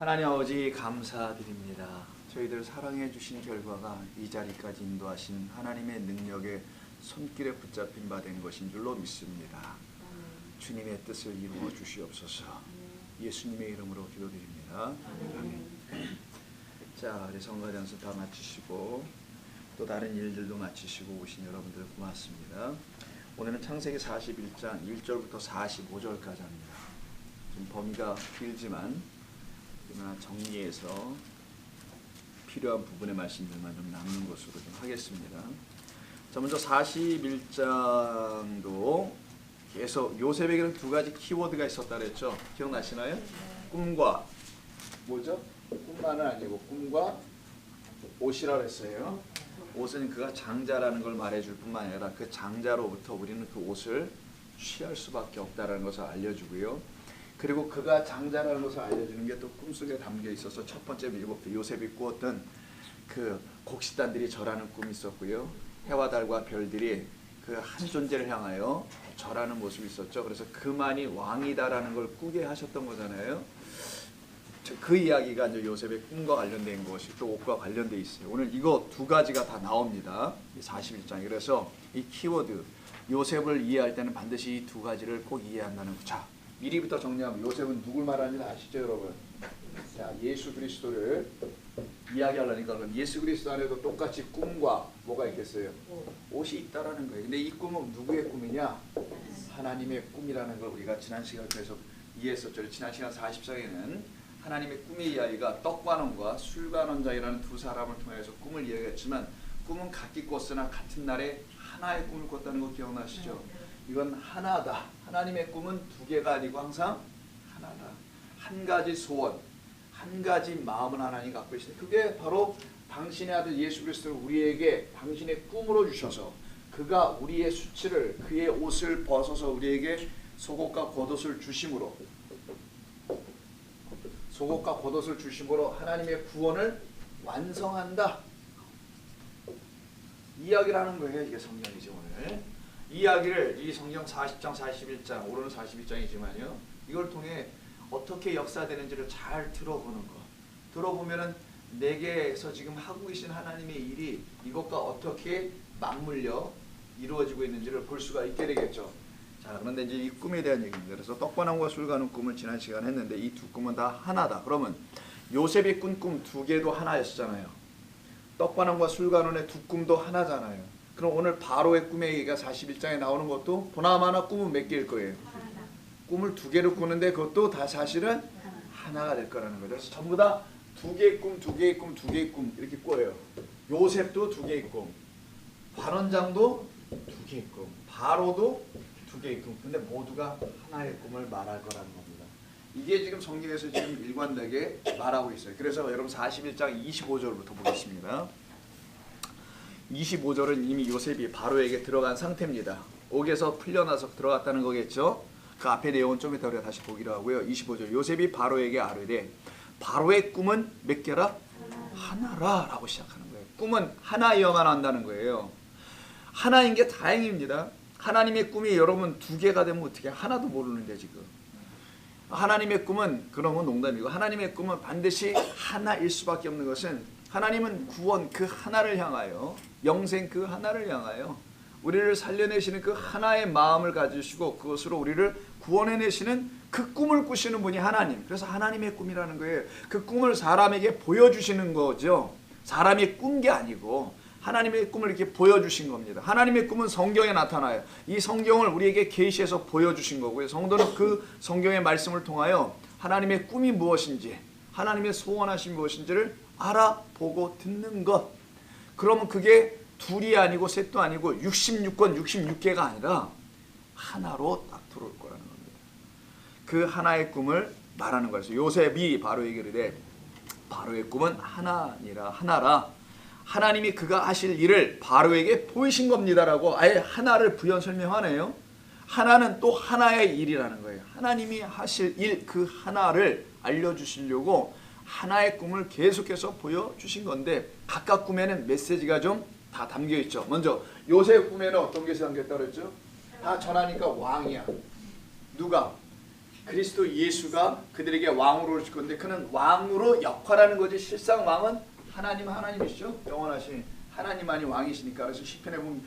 하나님 아버지 감사드립니다. 저희들 사랑해 주신 결과가 이 자리까지 인도하신 하나님의 능력의 손길에 붙잡힌 바 된 것인 줄로 믿습니다. 주님의 뜻을 이루어 주시옵소서. 예수님의 이름으로 기도드립니다. 아멘. 자, 우리 성가대연습 다 마치시고 또 다른 일들도 마치시고 오신 여러분들 고맙습니다. 오늘은 창세기 41장 1절부터 45절까지 합니다. 좀 범위가 길지만 그러나 정리해서 필요한 부분의 말씀들만 좀 남는 것으로 좀 하겠습니다. 자, 먼저 41장도 계속 요셉에게는 두 가지 키워드가 있었다 그랬죠. 기억나시나요? 꿈과 뭐죠? 꿈만은 아니고 꿈과 옷이라 그랬어요. 옷은 그가 장자라는 걸 말해줄 뿐만 아니라 그 장자로부터 우리는 그 옷을 취할 수밖에 없다는 것을 알려주고요. 그리고 그가 장자라는 것을 알려주는 게 또 꿈속에 담겨 있어서 첫 번째 일곱 요셉이 꾸었던 그 곡식단들이 절하는 꿈이 있었고요. 해와 달과 별들이 그 한 존재를 향하여 절하는 모습이 있었죠. 그래서 그만이 왕이다라는 걸 꾸게 하셨던 거잖아요. 그 이야기가 이제 요셉의 꿈과 관련된 것이 또 옷과 관련돼 있어요. 오늘 이거 두 가지가 다 나옵니다. 41장에. 그래서 이 키워드 요셉을 이해할 때는 반드시 이 두 가지를 꼭 이해한다는 거. 자, 미리부터 정리하면 요셉은 누굴 말하는지 아시죠, 여러분? 자, 예수 그리스도를 이야기하려니까 그럼 예수 그리스도 안에도 똑같이 꿈과 뭐가 있겠어요? 옷이 있다라는 거예요. 근데 이 꿈은 누구의 꿈이냐? 하나님의 꿈이라는 걸 우리가 지난 시간 계속 이해했었죠. 지난 시간 40장에는 하나님의 꿈의 이야기가 떡관원과 술관원장이라는 두 사람을 통해서 꿈을 이야기했지만 꿈은 같이 꿨으나 같은 날에 하나의 꿈을 꿨다는 거 기억나시죠? 이건 하나다. 하나님의 꿈은 두 개가 아니고 항상 하나다. 한 가지 소원, 한 가지 마음을 하나님 갖고 계시다. 그게 바로 당신의 아들 예수 그리스도를 우리에게 당신의 꿈으로 주셔서 그가 우리의 수치를 그의 옷을 벗어서 우리에게 속옷과 겉옷을 주심으로 속옷과 겉옷을 주심으로 하나님의 구원을 완성한다. 이야기를 하는 거예요. 이게 성경이죠 오늘. 이야기를 이 성경 40장, 41장, 오늘은 41장이지만요. 이걸 통해 어떻게 역사되는지를 잘 들어보는 거. 들어보면은 내게서 지금 하고 계신 하나님의 일이 이것과 어떻게 맞물려 이루어지고 있는지를 볼 수가 있게 되겠죠. 자, 그런데 이제 이 꿈에 대한 얘기입니다. 그래서 떡관원과 술관원 꿈을 지난 시간에 했는데 이 두 꿈은 다 하나다. 그러면 요셉이 꾼 꿈 두 개도 하나였잖아요. 떡관원과 술관원의 두 꿈도 하나잖아요. 그럼 오늘 바로의 꿈의 얘기가 41장에 나오는 것도 보나마나 꿈은 몇 개일 거예요? 꿈을 두 개를 꾸는데 그것도 다 사실은 하나가 될 거라는 거죠. 그래서 전부 다 두 개의 꿈, 두 개의 꿈, 두 개의 꿈 이렇게 꿔요. 요셉도 두 개의 꿈, 관원장도 두 개의 꿈, 바로도 두 개의 꿈. 근데 모두가 하나의 꿈을 말할 거라는 겁니다. 이게 지금 성경에서 지금 일관되게 말하고 있어요. 그래서 여러분 41장 25절부터 보겠습니다. 25절은 이미 요셉이 바로에게 들어간 상태입니다. 옥에서 풀려나서 들어갔다는 거겠죠. 그 앞에 내용은 좀 이따 우리가 다시 보기로 하고요. 25절 요셉이 바로에게 아뢰되 바로의 꿈은 몇 개라? 하나라 라고 시작하는 거예요. 꿈은 하나여만 한다는 거예요. 하나인 게 다행입니다. 하나님의 꿈이 여러분 두 개가 되면 어떻게 하나도 모르는데 지금. 하나님의 꿈은 그러면 농담이고 하나님의 꿈은 반드시 하나일 수밖에 없는 것은 하나님은 구원 그 하나를 향하여 영생 그 하나를 향하여 우리를 살려내시는 그 하나의 마음을 가지시고 그것으로 우리를 구원해내시는 그 꿈을 꾸시는 분이 하나님. 그래서 하나님의 꿈이라는 거예요. 그 꿈을 사람에게 보여주시는 거죠. 사람이 꾼 게 아니고 하나님의 꿈을 이렇게 보여주신 겁니다. 하나님의 꿈은 성경에 나타나요. 이 성경을 우리에게 계시해서 보여주신 거고요. 성도는 그 성경의 말씀을 통하여 하나님의 꿈이 무엇인지 하나님의 소원하신 무엇인지를 알아보고 듣는 것. 그러면 그게 둘이 아니고 셋도 아니고 66권 66개가 아니라 하나로 딱 들어올 거라는 겁니다. 그 하나의 꿈을 말하는 거예요. 요셉이 바로에게 이르되 바로의 꿈은 하나라. 하나님이 그가 하실 일을 바로에게 보이신 겁니다라고 아예 하나를 부연 설명하네요. 하나는 또 하나의 일이라는 거예요. 하나님이 하실 일 그 하나를 알려주시려고 하나의 꿈을 계속해서 보여주신 건데 각각 꿈에는 메시지가 좀 다 담겨있죠. 먼저 요셉 꿈에는 어떤 게 담겼다고 그랬죠? 다 전하니까 왕이야. 누가? 그리스도 예수가 그들에게 왕으로 오실 건데 그는 왕으로 역할하는 거지 실상 왕은 하나님이시죠. 영원하신 하나님만이 왕이시니까. 그래서 시편에 보면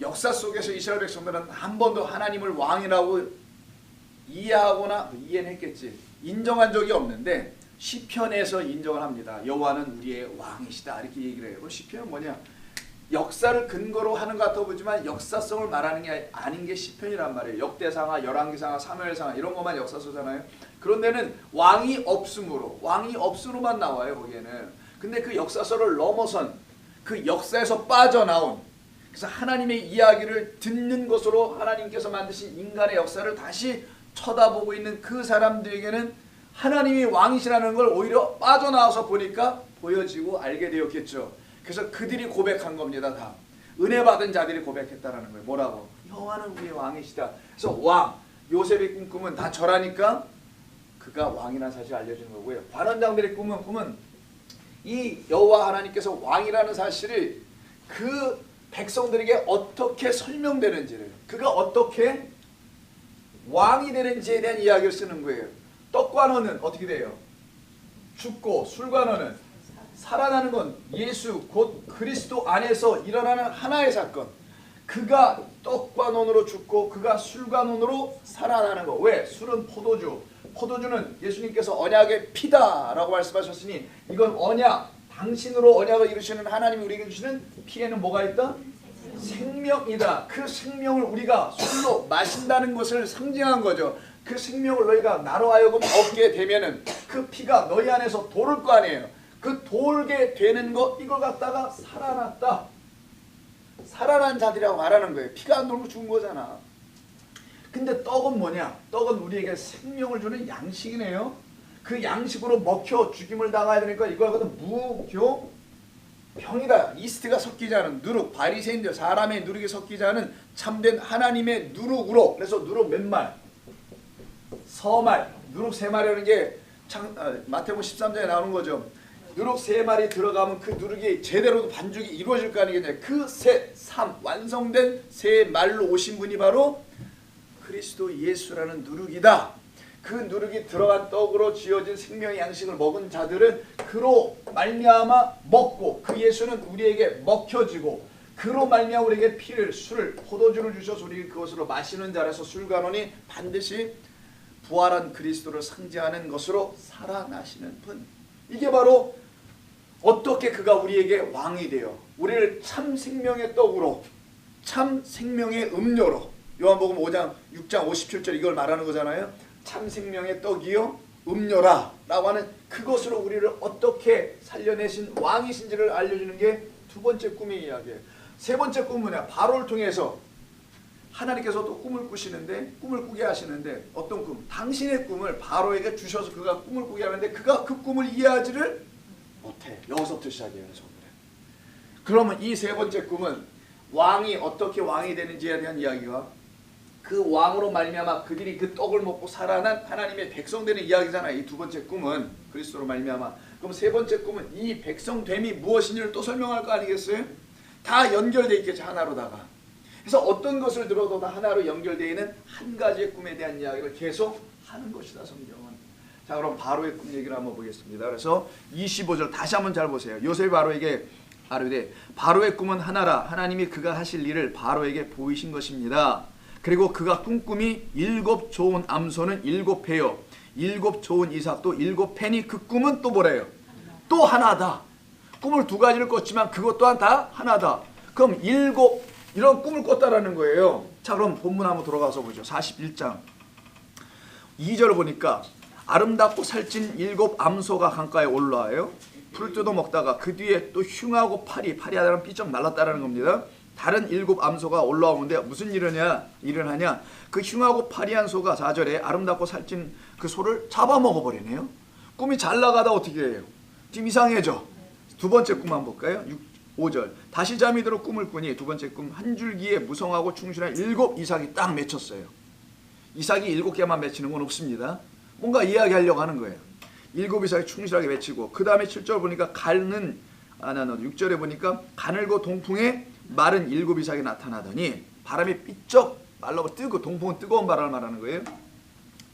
역사 속에서 이스라엘 백성들은 한 번도 하나님을 왕이라고 이해하거나 이해는 했겠지 인정한 적이 없는데 시편에서 인정을 합니다. 여호와는 우리의 왕이시다 이렇게 얘기를 해요. 시편은 뭐냐? 역사를 근거로 하는 것 같아 보지만 역사성을 말하는 게 아닌 게 시편이란 말이에요. 역대상하, 열왕기상하, 사무엘상하 이런 것만 역사서잖아요. 그런데는 왕이 없음으로만 나와요 거기에는. 근데 그 역사서를 넘어선 그 역사에서 빠져나온 그래서 하나님의 이야기를 듣는 것으로 하나님께서 만드신 인간의 역사를 다시 쳐다보고 있는 그 사람들에게는 하나님이 왕이시라는 걸 오히려 빠져나와서 보니까 보여지고 알게 되었겠죠. 그래서 그들이 고백한 겁니다. 다 은혜 받은 자들이 고백했다라는 거예요. 뭐라고? 여호와는 우리의 왕이시다. 그래서 왕 요셉의 꿈은 다 절하니까 그가 왕이라는 사실을 알려주는 거고요. 관원장들의 꿈은 이 여호와 하나님께서 왕이라는 사실을 그 백성들에게 어떻게 설명되는지를 그가 어떻게 왕이 되는지에 대한 이야기를 쓰는 거예요. 떡관원은 어떻게 돼요? 죽고 술관원은 살아나는 건 예수 곧 그리스도 안에서 일어나는 하나의 사건. 그가 떡관원으로 죽고 그가 술관원으로 살아나는 거. 왜? 술은 포도주. 포도주는 예수님께서 언약의 피다라고 말씀하셨으니 이건 언약. 당신으로 언약을 이루시는 하나님이 우리에게 주시는 피에는 뭐가 있다? 생명이다. 그 생명을 우리가 술로 마신다는 것을 상징한 거죠. 그 생명을 너희가 나로 하여금 얻게 되면은 그 피가 너희 안에서 도를 거 아니에요. 그 돌게 되는 것 이걸 갖다가 살아났다. 살아난 자들이라고 말하는 거예요. 피가 안 돌고 죽은 거잖아. 근데 떡은 뭐냐? 떡은 우리에게 생명을 주는 양식이네요. 그 양식으로 먹혀 죽임을 당해야 되니까 이걸 갖다 무교병이다. 이스트가 섞이지 않은 누룩, 바리새인들 사람의 누룩이 섞이지 않은 참된 하나님의 누룩으로. 그래서 누룩 몇 말? 서말. 누룩 세 마리라는 게 마태복음 13장에 나오는 거죠. 누룩 세 마리 들어가면 그 누룩이 제대로 반죽이 이루어질 거 아니겠냐. 그 완성된 세 말로 오신 분이 바로 그리스도 예수라는 누룩이다. 그 누룩이 들어간 떡으로 지어진 생명의 양식을 먹은 자들은 그로 말미암아 먹고 그 예수는 우리에게 먹혀지고 그로 말미암아 우리에게 피를 술을 포도주를 주셔서 우리 그것으로 마시는 자라서 술관원이 반드시 부활한 그리스도를 상징하는 것으로 살아나시는 분. 이게 바로 어떻게 그가 우리에게 왕이 되어 우리를 참 생명의 떡으로 참 생명의 음료로 요한복음 5장 6장 57절 이걸 말하는 거잖아요. 참 생명의 떡이요 음료라 라고 하는 그것으로 우리를 어떻게 살려내신 왕이신지를 알려주는 게 두 번째 꿈의 이야기예요. 세 번째 꿈은 뭐냐? 바로를 통해서 하나님께서 또 꿈을 꾸시는데 꿈을 꾸게 하시는데 어떤 꿈? 당신의 꿈을 바로에게 주셔서 그가 꿈을 꾸게 하는데 그가 그 꿈을 이해하지를 못해. 여기서부터 시작해요. 그러면 이 세 번째 꿈은 왕이 어떻게 왕이 되는지에 대한 이야기가 그 왕으로 말미암아 그들이 그 떡을 먹고 살아난 하나님의 백성 되는 이야기잖아요. 이 두 번째 꿈은 그리스도로 말미암아. 그럼 세 번째 꿈은 이 백성됨이 무엇인지를 또 설명할 거 아니겠어요? 다 연결되어 있겠죠. 하나로다가. 그래서 어떤 것을 들어도 다 하나로 연결되어 있는 한 가지의 꿈에 대한 이야기를 계속 하는 것이다. 성경은. 자, 그럼 바로의 꿈 얘기를 한번 보겠습니다. 그래서 25절 다시 한번 잘 보세요. 요셉이 바로에게 아뢰되 바로의 꿈은 하나라. 하나님이 그가 하실 일을 바로에게 보이신 것입니다. 그리고 그가 꿈꾸미 7 좋은 암소는 7패요 7 좋은 이삭도 7패니 그 꿈은 또 뭐래요? 또 하나다. 꿈을 두 가지를 꿨지만 그것 또한 다 하나다. 그럼 7 이런 꿈을 꿨다라는 거예요. 자, 그럼 본문 한번 돌아가서 보죠. 41장 2절을 보니까 아름답고 살찐 7 암소가 강가에 올라와요. 풀 뜯어 먹다가 그 뒤에 또 흉하고 파리하다는 삐쩍 말랐다라는 겁니다. 다른 7 암소가 올라오는데 무슨 일을 하냐? 그 흉하고 파리한 소가 4절에 아름답고 살찐 그 소를 잡아먹어버리네요. 꿈이 잘 나가다 어떻게 해요? 지금 이상해져. 두 번째 꿈 한번 볼까요? 5절 다시 잠이 들어 꿈을 꾸니 두 번째 꿈 한 줄기에 무성하고 충실한 7 이삭이 딱 맺혔어요. 이삭이 7개만 맺히는 건 없습니다. 뭔가 이야기하려고 하는 거예요. 7 이삭이 충실하게 맺히고 그 다음에 7절 보니까 6절에 보니까 가늘고 동풍에 마른 7 이삭이 나타나더니 바람이 삐쩍 말라고 뜨고 동풍은 뜨거운 바람을 말하는 거예요.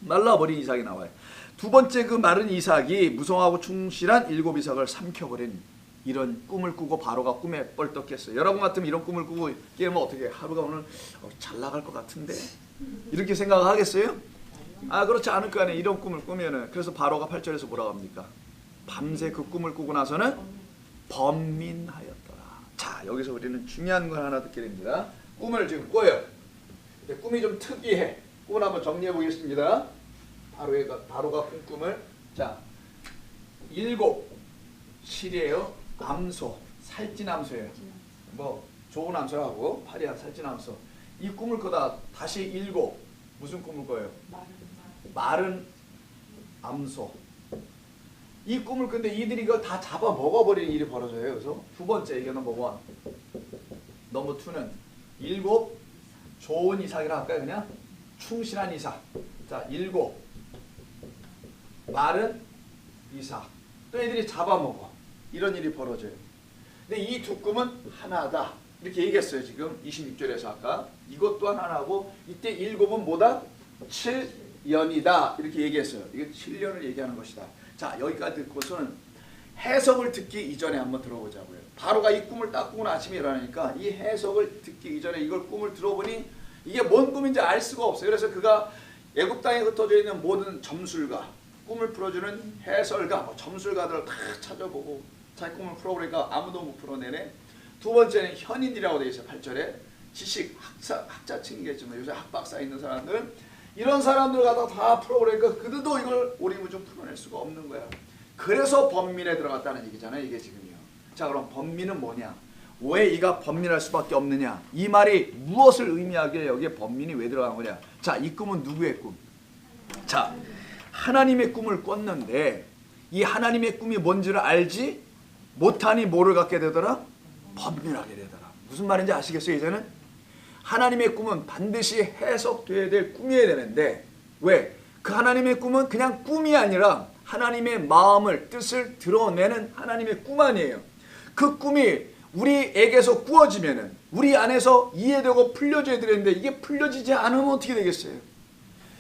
말라버린 이삭이 나와요. 두 번째 그 마른 이삭이 무성하고 충실한 7 이삭을 삼켜버린 이런 꿈을 꾸고 바로가 꿈에 뻘떡 깼어요. 여러분 같으면 이런 꿈을 꾸고 깨면 어떻게 하루가 오늘 잘 나갈 것 같은데 이렇게 생각하겠어요? 그렇지 않을 거 아니에요. 이런 꿈을 꾸면은. 그래서 바로가 8절에서 뭐라고 합니까? 밤새 그 꿈을 꾸고 나서는 번민하였더라. 자, 여기서 우리는 중요한 걸 하나 듣게 됩니다. 꿈을 지금 꿔요. 근데 꿈이 좀 특이해. 꿈을 한번 정리해 보겠습니다. 바로가 꾼 꿈을. 자, 7 실이에요. 암소, 살찐 암소예요. 뭐 좋은 암소라고 파리한 살찐 암소. 이 꿈을 꿔다 다시 7 무슨 꿈을 꿔요? 마른 암소. 이 꿈을 근데 이들이 이걸 다 잡아 먹어버리는 일이 벌어져요. 그래서 두 번째 이게 넘버 1. 넘버 2는 7 좋은 이삭이라 할까요? 그냥 충실한 이삭. 자, 7 마른 이삭. 또 애들이 잡아먹어. 이런 일이 벌어져요. 근데 이 두 꿈은 하나다. 이렇게 얘기했어요. 지금 26절에서 아까. 이것 또한 하나고 이때 7은 뭐다? 7년이다. 이렇게 얘기했어요. 이게 7년을 얘기하는 것이다. 자, 여기까지 듣고서는 해석을 듣기 이전에 한번 들어보자고요. 바로가 이 꿈을 딱 꾸고 아침에 일어나니까 이 해석을 듣기 이전에 이걸 꿈을 들어보니 이게 뭔 꿈인지 알 수가 없어요. 그래서 그가 애굽 땅에 흩어져 있는 모든 점술가, 꿈을 풀어주는 해설가, 점술가들을 다 찾아보고 자기 꿈을 풀어보니까 아무도 못 풀어내네. 두 번째는 현인이라고 되어 있어요. 8절에 지식, 학자층이겠지만 요새 학박사 있는 사람들은 이런 사람들 갖다 다 풀어보니까 그들도 이걸 오리무중 풀어낼 수가 없는 거야. 그래서 번민에 들어갔다는 얘기잖아요. 이게 지금요. 자, 그럼 번민은 뭐냐? 왜 이가 번민할 수밖에 없느냐? 이 말이 무엇을 의미하기에 여기에 번민이 왜 들어간 거냐? 자, 이 꿈은 누구의 꿈? 자, 하나님의 꿈을 꿨는데 이 하나님의 꿈이 뭔지를 알지 못하니 뭐를 갖게 되더라? 번민하게 되더라. 무슨 말인지 아시겠어요? 이제는 하나님의 꿈은 반드시 해석돼야 될 꿈이어야 되는데 왜? 그 하나님의 꿈은 그냥 꿈이 아니라 하나님의 마음을, 뜻을 드러내는 하나님의 꿈 아니에요. 그 꿈이 우리에게서 꾸어지면은 우리 안에서 이해되고 풀려져야 되는데 이게 풀려지지 않으면 어떻게 되겠어요?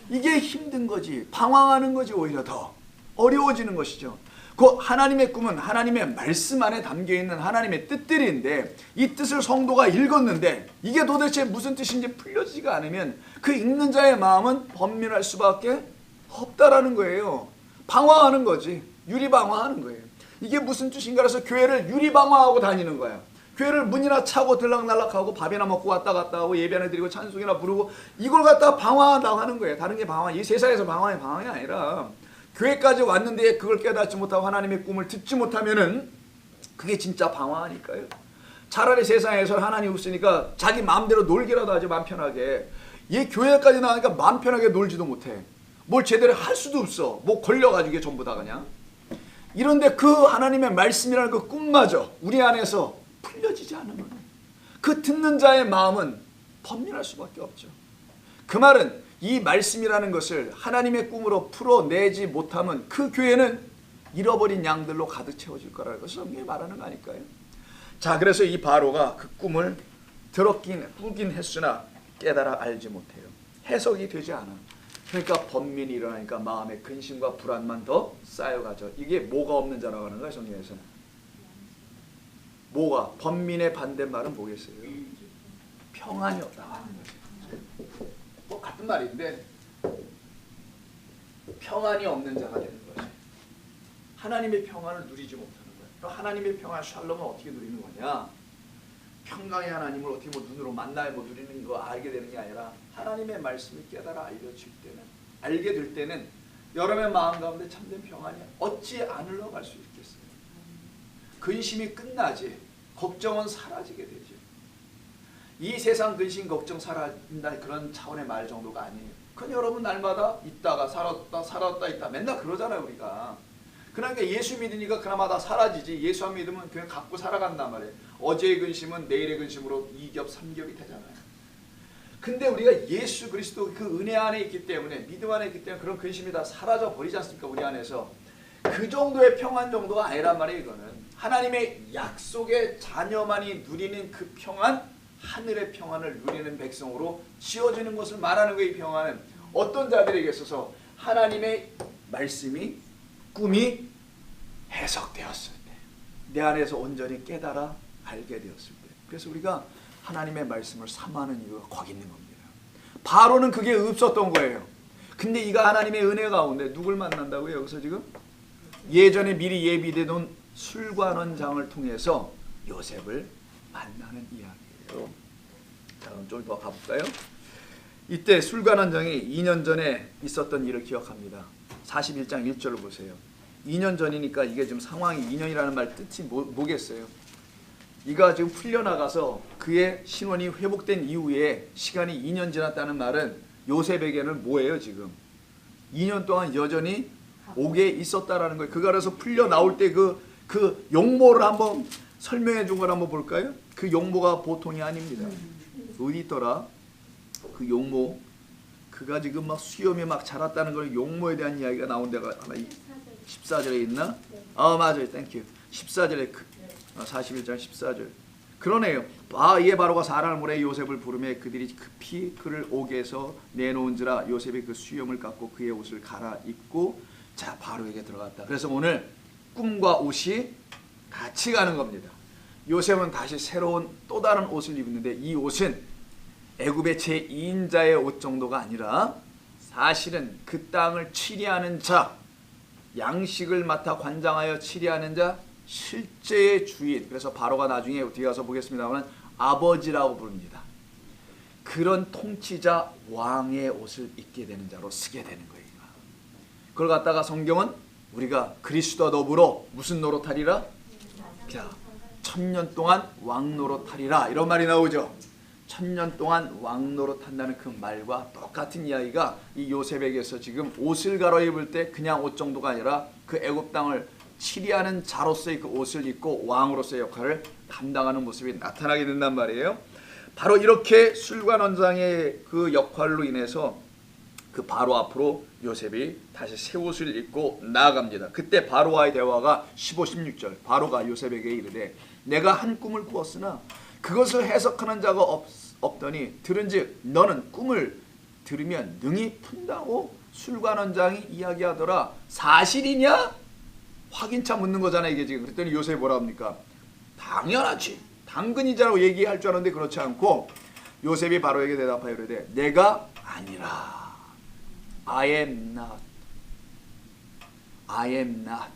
이게 힘든 거지. 방황하는 거지. 오히려 더 어려워지는 것이죠. 그 하나님의 꿈은 하나님의 말씀 안에 담겨있는 하나님의 뜻들인데 이 뜻을 성도가 읽었는데 이게 도대체 무슨 뜻인지 풀려지지가 않으면 그 읽는 자의 마음은 번민할 수밖에 없다라는 거예요. 방황하는 거지. 유리방황하는 거예요. 이게 무슨 뜻인가 해서 교회를 유리방황하고 다니는 거야. 교회를 문이나 차고 들락날락하고 밥이나 먹고 왔다 갔다 하고 예배나 드리고 찬송이나 부르고 이걸 갖다가 방황한다고 하는 거예요. 다른 게 방황. 이 세상에서 방황이 아니라 교회까지 왔는데 그걸 깨닫지 못하고 하나님의 꿈을 듣지 못하면은 그게 진짜 방황하니까요. 차라리 세상에서 하나님 없으니까 자기 마음대로 놀기라도 하지 마음 편하게. 얘 교회까지 나가니까 마음 편하게 놀지도 못해. 뭘 제대로 할 수도 없어. 뭐 걸려가지고 이게 전부 다 그냥. 이런데 그 하나님의 말씀이라는 그 꿈마저 우리 안에서 풀려지지 않으면 그 듣는 자의 마음은 번민할 수밖에 없죠. 그 말은 이 말씀이라는 것을 하나님의 꿈으로 풀어내지 못하면 그 교회는 잃어버린 양들로 가득 채워질 거라는 것을 성경이 말하는 거 아닐까요? 자, 그래서 이 바로가 그 꿈을 꾸긴 했으나 깨달아 알지 못해요. 해석이 되지 않아. 그러니까 번민이 일어나니까 마음에 근심과 불안만 더 쌓여가죠. 이게 뭐가 없는 자라고 하는 거예요. 성경에서는. 뭐가? 번민의 반대말은 뭐겠어요? 평안이 없다고 하는 거죠. 뭐 같은 말인데 평안이 없는 자가 되는 거죠. 하나님의 평안을 누리지 못하는 거예요. 그럼 하나님의 평안 샬롬을 어떻게 누리는 거냐? 평강의 하나님을 어떻게 뭐 눈으로 만나야 뭐 누리는 거 알게 되는 게 아니라 하나님의 말씀이 깨달아 알려질 때는 알게 될 때는 여러분의 마음 가운데 참된 평안이 어찌 안 흘러갈 수 있겠어요? 근심이 끝나지 걱정은 사라지게 되죠. 이 세상 근심 걱정 사라진다 그런 차원의 말 정도가 아니에요. 그건 여러분 날마다 있다가 살았다 있다 맨날 그러잖아요 우리가. 그러니까 예수 믿으니까 그나마 다 사라지지 예수 안 믿으면 그냥 갖고 살아간단 말이에요. 어제의 근심은 내일의 근심으로 2겹 3겹이 되잖아요. 근데 우리가 예수 그리스도 그 은혜 안에 있기 때문에 믿음 안에 있기 때문에 그런 근심이 다 사라져 버리지 않습니까? 우리 안에서. 그 정도의 평안 정도가 아니란 말이에요. 이거는 하나님의 약속의 자녀만이 누리는 그 평안, 하늘의 평안을 누리는 백성으로 지어지는 것을 말하는 거예요. 이 평안은 어떤 자들에게 있어서 하나님의 말씀이 꿈이 해석되었을 때, 내 안에서 온전히 깨달아 알게 되었을 때, 그래서 우리가 하나님의 말씀을 삼하는 이유가 거기 있는 겁니다. 바로는 그게 없었던 거예요. 근데 이가 하나님의 은혜 가운데 누굴 만난다고요? 여기서 지금 예전에 미리 예비돼 놓은 술관원장을 통해서 요셉을 만나는 이야기예요. 자, 그럼 좀 더 가볼까요? 이때 술관원장이 2년 전에 있었던 일을 기억합니다. 41장 1절을 보세요. 2년 전이니까 이게 지금 상황이 2년이라는 말 뜻이 뭐겠어요? 이가 지금 풀려나가서 그의 신원이 회복된 이후에 시간이 2년 지났다는 말은 요셉에게는 뭐예요 지금? 2년 동안 여전히 옥에 있었다라는 거예요. 그가 그래서 풀려나올 때 그 용모를 한번 설명해 준 걸 한번 볼까요? 그 용모가 보통이 아닙니다. 어디 있더라? 그 용모, 그가 지금 막 수염이 막 자랐다는 걸 용모에 대한 이야기가 나온 데가 하나 14절에 있나? 맞아요. 땡큐. 14절에 41장 14절. 그러네요. 이에 바로가 사람을 보내 요셉을 부르매 그들이 급히 그를 옥에서 내놓은지라 요셉이 그 수염을 깎고 그의 옷을 갈아입고 자 바로에게 들어갔다. 그래서 오늘 꿈과 옷이 같이 가는 겁니다. 요셉은 다시 새로운 또 다른 옷을 입는데 이 옷은 애굽의 제2인자의 옷 정도가 아니라 사실은 그 땅을 치리하는 자, 양식을 맡아 관장하여 치리하는 자, 실제의 주인, 그래서 바로가 나중에 뒤에 가서 보겠습니다만 아버지라고 부릅니다. 그런 통치자 왕의 옷을 입게 되는 자로 쓰게 되는 거예요. 그걸 갖다가 성경은 우리가 그리스도와 더불어 무슨 노릇하리라? 자, 1000년 동안 왕 노릇하리라 이런 말이 나오죠. 1000년 동안 왕 노릇한다는 그 말과 똑같은 이야기가 이 요셉에게서 지금 옷을 갈아입을 때 그냥 옷 정도가 아니라 그 애굽 땅을 치리하는 자로서의 그 옷을 입고 왕으로서의 역할을 감당하는 모습이 나타나게 된단 말이에요. 바로 이렇게 술관원장의 그 역할로 인해서 그 바로 앞으로 요셉이 다시 새 옷을 입고 나아갑니다. 그때 바로와의 대화가 15, 16절. 바로가 요셉에게 이르되 내가 한 꿈을 꾸었으나 그것을 해석하는 자가 없더니 들은즉 너는 꿈을 들으면 능히 푼다고 술관원장이 이야기하더라. 사실이냐? 확인차 묻는 거잖아 이게 지금. 그랬더니 요셉이 뭐라 합니까? 당연하지. 당근이자라고 얘기할 줄 알았는데 그렇지 않고 요셉이 바로에게 대답하여 이르되 내가 아니라 I am not. I am not.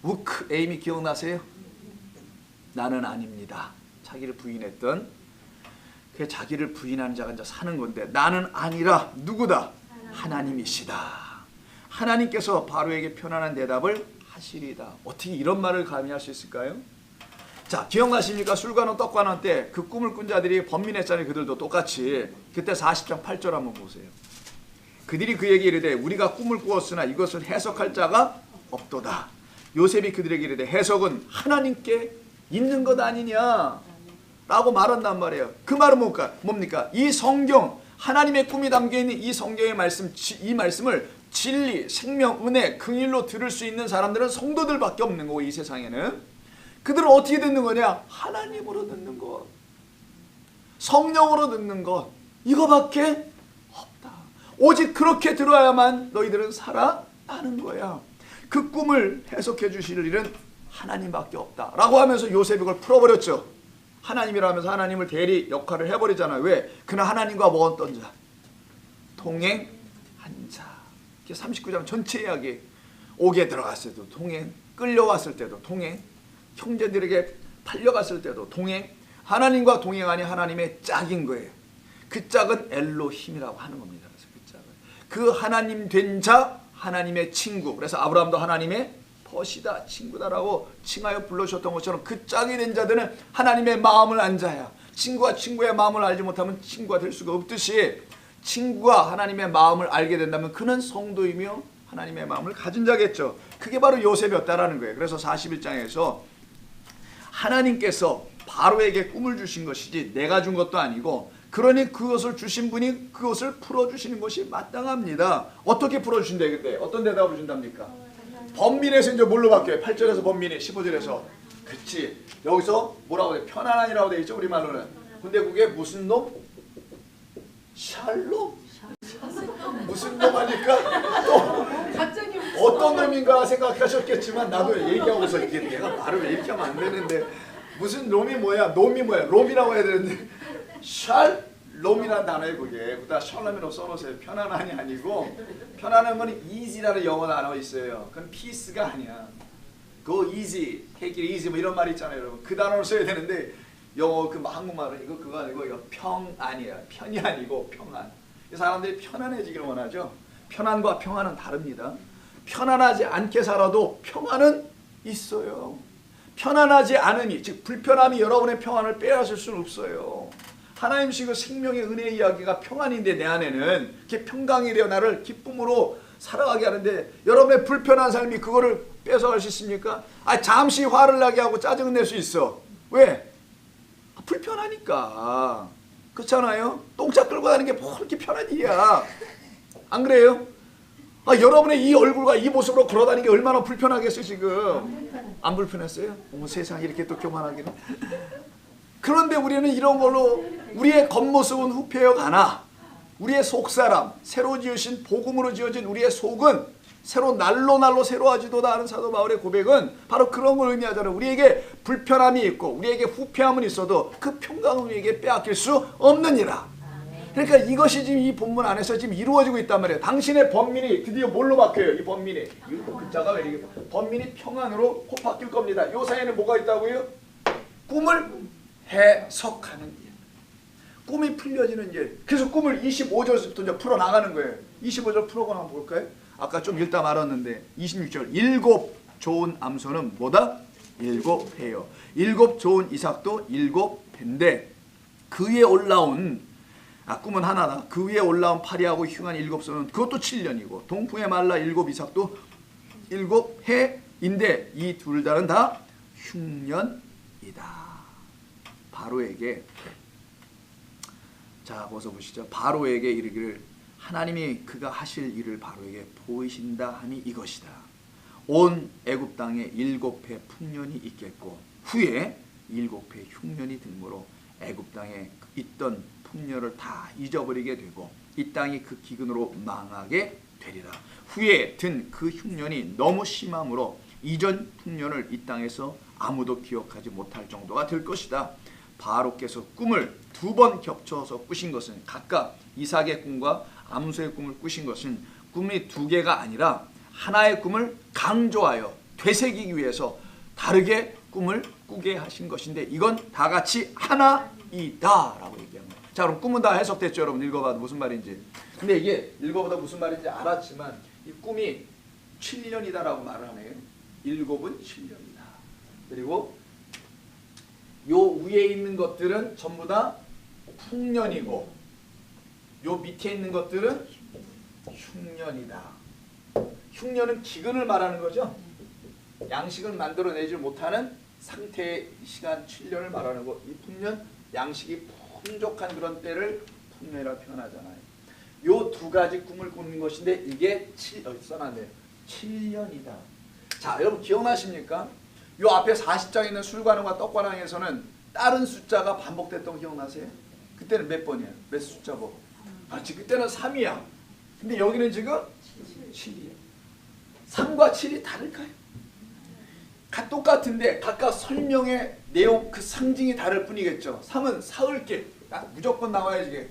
우크 에임이 기억나세요? 나는 아닙니다. 자기를 부인했던 그 자기를 부인하는 자가 이제 사는 건데 나는 아니라 누구다? 하나님이시다. 하나님께서 바로에게 편안한 대답을 하시리다. 어떻게 이런 말을 감히 할 수 있을까요? 자, 기억나십니까? 술관원 떡관원 때 그 꿈을 꾼 자들이 번민했잖아요. 그들도 똑같이. 그때 40장 8절 한번 보세요. 그들이 그에게 이르되 우리가 꿈을 꾸었으나 이것을 해석할 자가 없도다. 요셉이 그들에게 이르되 해석은 하나님께 있는 것 아니냐 라고 말한단 말이에요. 그 말은 뭡니까? 이 성경, 하나님의 꿈이 담겨있는 이 성경의 말씀, 이 말씀을 진리, 생명, 은혜, 긍일로 들을 수 있는 사람들은 성도들밖에 없는 거고 이 세상에는. 그들은 어떻게 듣는 거냐? 하나님으로 듣는 것, 성령으로 듣는 것, 이거밖에 없다. 오직 그렇게 들어야만 너희들은 살아나는 거야. 그 꿈을 해석해 주실 일은 하나님밖에 없다 라고 하면서 요셉이 그걸 풀어버렸죠. 하나님이라 하면서 하나님을 대리 역할을 해버리잖아요. 왜? 그는 하나님과 뭐 어떤 자? 동행한 자. 39장 전체 이야기. 옥에 들어갔을 때도 동행, 끌려왔을 때도 동행, 형제들에게 팔려갔을 때도 동행. 하나님과 동행하니 하나님의 짝인 거예요. 그 짝은 엘로힘이라고 하는 겁니다. 그래서 그 짝은 그 하나님 된 자, 하나님의 친구. 그래서 아브라함도 하나님의 벗이다, 친구다라고 칭하여 불러주셨던 것처럼 그 짝이 된 자들은 하나님의 마음을 안 자야. 친구가 친구의 마음을 알지 못하면 친구가 될 수가 없듯이 친구가 하나님의 마음을 알게 된다면 그는 성도이며 하나님의 마음을 가진 자겠죠. 그게 바로 요셉이었다라는 거예요. 그래서 41장에서 하나님께서 바로에게 꿈을 주신 것이지 내가 준 것도 아니고 그러니 그것을 주신 분이 그것을 풀어주시는 것이 마땅합니다. 어떻게 풀어주신대 그때? 어떤 대답을 준답니까? 번민에서 이제 뭘로 바뀌어요? 8절에서 번민이 15절에서 그치 여기서 뭐라고 돼? 편안한이라고 돼 있죠 우리말로는. 근데 그게 무슨 놈? 샬롬? 무슨 놈 하니까 또 갑자기 어떤 놈인가 생각하셨겠지만 나도 얘기하고서 이게 내가 말을 왜 이렇게 하면 안 되는데 무슨 놈이 뭐야 놈이 뭐야 롬이라고 해야 되는데 샬롬이라는 단어에 그게 그다 샬롬이라고 써놓으세요. 편안함이 아니고 편안한 건 easy라는 영어 단어가 있어요. 그건 peace가 아니야. go easy, take it easy 뭐 이런 말이 있잖아요. 여러분 그 단어를 써야 되는데 영어 그 한국말은 이거 그거 아니고 이거 평안이야. 편이 아니고 평안. 이 사람들이 편안해지기를 원하죠. 편안과 평안은 다릅니다. 편안하지 않게 살아도 평안은 있어요. 편안하지 않음이 즉 불편함이 여러분의 평안을 빼앗을 수는 없어요. 하나님식 생명의 은혜 이야기가 평안인데 내 안에는 이렇게 평강이 되어 나를 기쁨으로 살아가게 하는데 여러분의 불편한 삶이 그거를 뺏어갈 수 있습니까? 잠시 화를 나게 하고 짜증을 낼 수 있어. 왜? 불편하니까. 그렇잖아요? 똥차 끌고 다니는 게 뭐 그렇게 편한 일이야. 안 그래요? 여러분의 이 얼굴과 이 모습으로 걸어다니는 게 얼마나 불편하겠어요 지금. 안 불편했어요? 어머 세상에 이렇게 또 교만하기는. 그런데 우리는 이런 걸로 우리의 겉모습은 후패여 가나 우리의 속사람 새로 지으신 복음으로 지어진 우리의 속은 새로 날로 새로워지도다 하는 사도 바울의 고백은 바로 그런 걸 의미하잖아요. 우리에게 불편함이 있고 우리에게 후패함은 있어도 그 평강은 우리에게 빼앗길 수 없느니라. 그러니까 이것이 지금 이 본문 안에서 지금 이루어지고 있단 말이에요. 당신의 번민이 드디어 뭘로 바뀌어요? 이 번민이. 이 글자가 왜 이렇게 번민이 평안으로 곧 바뀔 겁니다. 요 사이에는 뭐가 있다고요? 꿈을 해석하는 일. 꿈이 풀려지는 일. 그래서 꿈을 25절부터 이제 풀어나가는 거예요. 25절 풀어가 한번 볼까요? 아까 좀 읽다 말았는데 26절 일곱 좋은 암소는 뭐다? 일곱 해요. 일곱 좋은 이삭도 일곱 해인데 그 위에 올라온 꿈은 하나다. 그 위에 올라온 파리하고 흉한 일곱 소는 그것도 7년이고 동풍에 말라 일곱 이삭도 일곱 해인데 이 둘 다는 다 흉년이다. 바로에게 자 벌써 보시죠. 바로에게 이르기를 하나님이 그가 하실 일을 바로에게 보이신다 하니 이것이다. 온 애굽 땅에 일곱 해 풍년이 있겠고 후에 일곱 해 흉년이 등므로 애굽 땅에 있던 풍년을 다 잊어버리게 되고 이 땅이 그 기근으로 망하게 되리라. 후에 든 그 흉년이 너무 심함으로 이전 풍년을 이 땅에서 아무도 기억하지 못할 정도가 될 것이다. 바로께서 꿈을 두 번 겹쳐서 꾸신 것은 각각 이삭의 꿈과 암소의 꿈을 꾸신 것은 꿈이 두 개가 아니라 하나의 꿈을 강조하여 되새기기 위해서 다르게 꿈을 꾸게 하신 것인데 이건 다 같이 하나이다 라고 얘기합니다. 자 그럼 꿈은 다 해석됐죠 여러분. 읽어봐도 무슨 말인지. 근데 이게 읽어보다 무슨 말인지 알았지만 이 꿈이 7년이다 라고 말을 하네요. 일곱은 7년이다. 그리고 요 위에 있는 것들은 전부 다 풍년이고 요 밑에 있는 것들은 흉년이다. 흉년은 기근을 말하는 거죠. 양식을 만들어내지 못하는 상태의 시간 7년을 말하는 거. 이 풍년 양식이 풍족한 그런 때를 풍년이라고 표현하잖아요. 요 두 가지 꿈을 꾸는 것인데 이게 써놨네요. 7년이다. 자 여러분 기억나십니까? 요 앞에 40장에 있는 술관원과 떡관왕에서는 다른 숫자가 반복됐던 거 기억나세요? 그때는 몇 번이에요? 몇 숫자 뭐? 그렇지 그때는 3이야. 근데 여기는 지금 7이에요. 3과 7이 다를까요? 똑같은데 각각 설명의 내용 그 상징이 다를 뿐이겠죠. 3은 사흘길 무조건 나와야지. 이게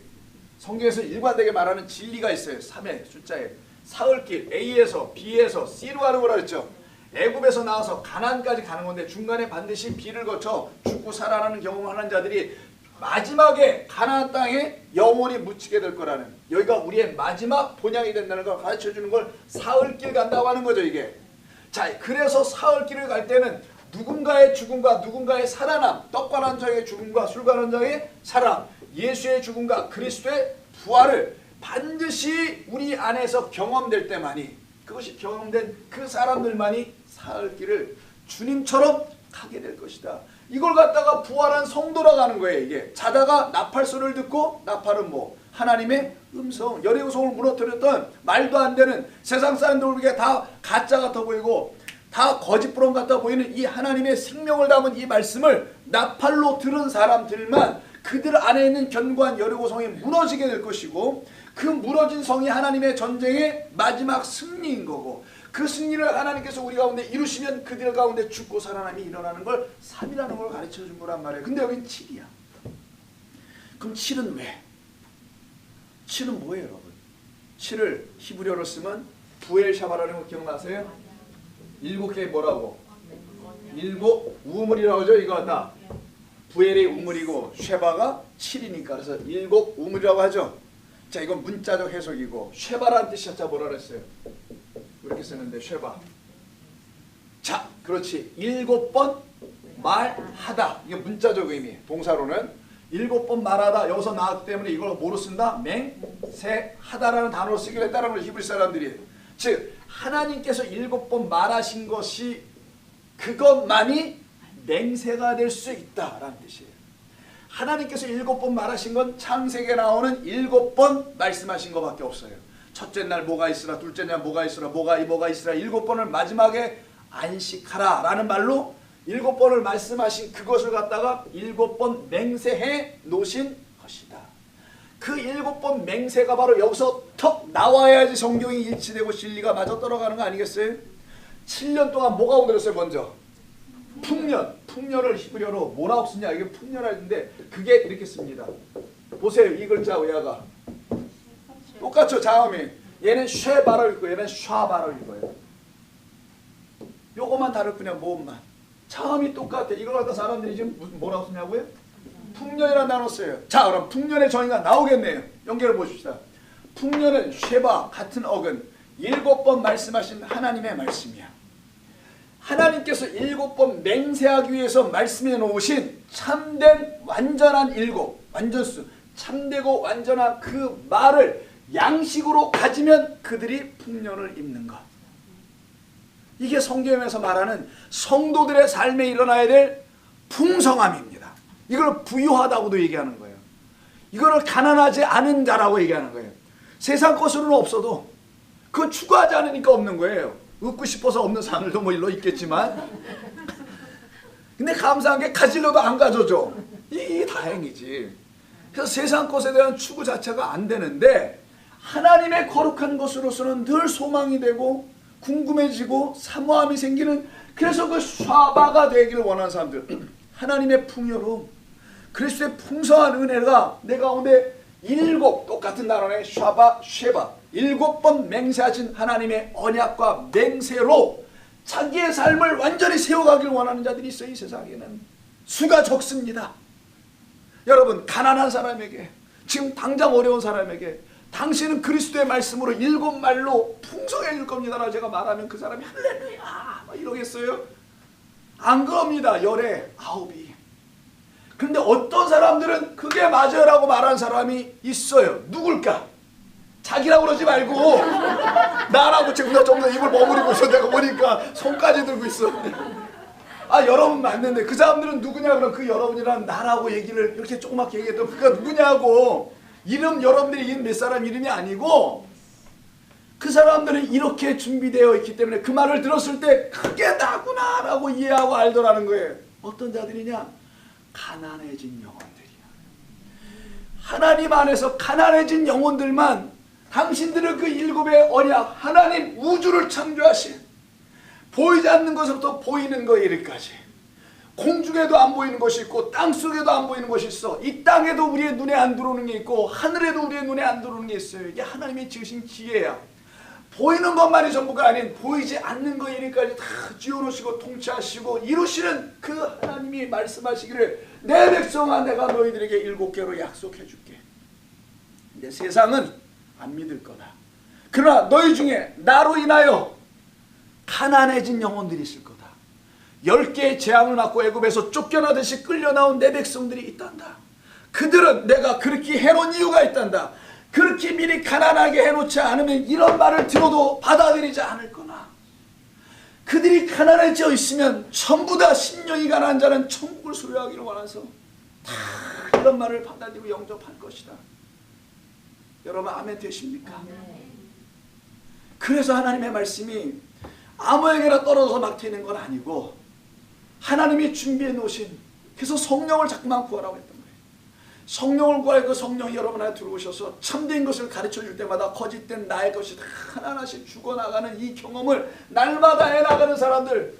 성경에서 일관되게 말하는 진리가 있어요. 3의 숫자에 사흘길 A에서 B에서 C로 가는 거라 그랬죠. 애굽에서 나와서 가나안까지 가는 건데 중간에 반드시 B를 거쳐 죽고 살아나는 경험을 하는 자들이 마지막에 가나안 땅에 영원히 묻히게 될 거라는 여기가 우리의 마지막 본향이 된다는 걸 가르쳐주는 걸 사흘길 간다고 하는 거죠 이게. 자 그래서 사흘길을 갈 때는 누군가의 죽음과 누군가의 살아남 떡관한 자의 죽음과 술관한 자의 살아남 예수의 죽음과 그리스도의 부활을 반드시 우리 안에서 경험될 때만이 그것이 경험된 그 사람들만이 사흘길을 주님처럼 가게 될 것이다. 이걸 갖다가 부활한 성도라고 하는 거예요. 이게 자다가 나팔 소리를 듣고 나팔은 뭐 하나님의 음성 여리고성을 무너뜨렸던 말도 안 되는 세상 사람들에게 다 가짜 같아 보이고 다 거짓부렁 같아 보이는 이 하나님의 생명을 담은 이 말씀을 나팔로 들은 사람들만 그들 안에 있는 견고한 여리고 성이 무너지게 될 것이고, 그 무너진 성이 하나님의 전쟁의 마지막 승리인 거고, 그 승리를 하나님께서 우리 가운데 이루시면 그들 가운데 죽고 살아남이 일어나는 걸 3이라는 걸 가르쳐 준 거란 말이에요. 근데 여긴 7이야. 그럼 7은 왜? 7은 뭐예요, 여러분? 7을 히브리어로 쓰면 부엘샤바라는 거 기억나세요? 7개의 뭐라고? 7 우물이라고 하죠. 이거 다 부엘이 우물이고 쉐바가 7이니까 그래서 7 우물이라고 하죠. 자, 이건 문자적 해석이고, 쉐바라는 뜻이 자 뭐라 그랬어요? 이렇게 쓰는데 쉐바. 자, 그렇지. 7번 말하다. 이게 문자적 의미. 동사로는 7번 말하다. 여기서 나왔기 때문에 이걸 뭐로 쓴다? 맹세하다라는 단어로 쓰기로 했다는 걸 히브리 사람들이. 즉 하나님께서 7번 말하신 것이 그것만이 맹세가 될 수 있다라는 뜻이에요. 하나님께서 7번 말하신 건 창세기에 나오는 7번 말씀하신 것밖에 없어요. 첫째 날 뭐가 있으라, 둘째 날 뭐가 있으라, 뭐가 있으라, 7번을 마지막에 안식하라 라는 말로 7번을 말씀하신 그것을 갖다가 7번 맹세해 놓으신 것이다. 그 7번 맹세가 바로 여기서 턱 나와야지 성경이 일치되고 진리가 맞아 떨어가는 거 아니겠어요? 7년 동안 뭐가 오더랬어요? 먼저 풍년. 풍년을 히브리어로 뭐라고 쓰냐, 이게 풍년인데 그게 이렇게 씁니다. 보세요, 이 글자 의아가 똑같죠. 자음이 얘는 쉐바로 읽고 얘는 샤바로 읽어요. 요거만 다를 뿐이야. 모음만. 자음이 똑같아. 이걸 갖다 사람들이 지금 무슨 뭐라고 쓰냐고요? 풍년이라는 단어 써요. 자, 그럼 풍년의 정의가 나오겠네요. 연결해 보십시다. 풍년은 쉐바 같은 어근 7번 말씀하신 하나님의 말씀이야. 하나님께서 7번 맹세하기 위해서 말씀해 놓으신 참된 완전한 7, 완전수, 참되고 완전한 그 말을 양식으로 가지면 그들이 풍년을 입는 것. 이게 성경에서 말하는 성도들의 삶에 일어나야 될 풍성함입니다. 이걸 부유하다고도 얘기하는 거예요. 이거를 가난하지 않은 자라고 얘기하는 거예요. 세상 것으로는 없어도 그건 추구하지 않으니까 없는 거예요. 얻고 싶어서 없는 사람들도 뭐 일로 있겠지만, 근데 감사한 게 가지려도 안 가져줘. 이게 다행이지. 그래서 세상 것에 대한 추구 자체가 안 되는데 하나님의 거룩한 것으로서는 늘 소망이 되고 궁금해지고 사모함이 생기는, 그래서 그 샤바가 되기를 원하는 사람들, 하나님의 풍요로움, 그리스도의 풍성한 은혜가 내 가운데 7 똑같은 단어네. 샤바, 쉐바 7번 맹세하신 하나님의 언약과 맹세로 자기의 삶을 완전히 세워가길 원하는 자들이 있어요. 이 세상에는 수가 적습니다. 여러분, 가난한 사람에게, 지금 당장 어려운 사람에게 당신은 그리스도의 말씀으로 7말로 풍성해질 겁니다라고 제가 말하면 그 사람이 할렐루야 막 이러겠어요? 안 그럽니다. 열에 9이. 그런데 어떤 사람들은 그게 맞아요 라고 말하는 사람이 있어요. 누굴까? 자기라고 그러지 말고 나라고. 지금 나 좀 더 입을 머무리고 있어. 내가 보니까 손까지 들고 있어. 아, 여러분 맞는데 그 사람들은 누구냐? 그럼 그 여러분이란 나라고 얘기를 이렇게 조그맣게 얘기했던 그가 누구냐고. 이름, 여러분들이 이름 몇 사람 이름이 아니고 그 사람들은 이렇게 준비되어 있기 때문에 그 말을 들었을 때 그게 나구나 라고 이해하고 알더라는 거예요. 어떤 자들이냐? 가난해진 영혼들이야. 하나님 안에서 가난해진 영혼들만 당신들의 그 7의 언약, 하나님 우주를 창조하신, 보이지 않는 것부터 보이는 거 이르기까지, 공중에도 안 보이는 것이 있고 땅속에도 안 보이는 것이 있어. 이 땅에도 우리의 눈에 안 들어오는 게 있고 하늘에도 우리의 눈에 안 들어오는 게 있어요. 이게 하나님이 지으신 지혜야. 보이는 것만이 전부가 아닌 보이지 않는 거 이르기까지 다 지어놓으시고 통치하시고 이루시는 그 하나님이 말씀하시기를 내 백성아 내가 너희들에게 7개로 약속해 줄게. 근데 세상은 안 믿을 거다. 그러나 너희 중에 나로 인하여 가난해진 영혼들이 있을 거다. 10개의 재앙을 맞고 애굽에서 쫓겨나듯이 끌려나온 내 백성들이 있단다. 그들은 내가 그렇게 해놓은 이유가 있단다. 그렇게 미리 가난하게 해놓지 않으면 이런 말을 들어도 받아들이지 않을 거나, 그들이 가난해져 있으면 전부 다 심령이 가난한 자는 천국을 소유하기를 원해서 다 이런 말을 받아들이고 영접할 것이다. 여러분 아멘 되십니까? 그래서 하나님의 말씀이 아무에게나 떨어져서 막 튀는 건 아니고 하나님이 준비해 놓으신, 그래서 성령을 자꾸만 구하라고 했던 거예요. 성령을 구하여 그 성령이 여러분 안에 들어오셔서 참된 것을 가르쳐 줄 때마다 거짓된 나의 것이 다 하나하나씩 죽어나가는 이 경험을 날마다 해나가는 사람들,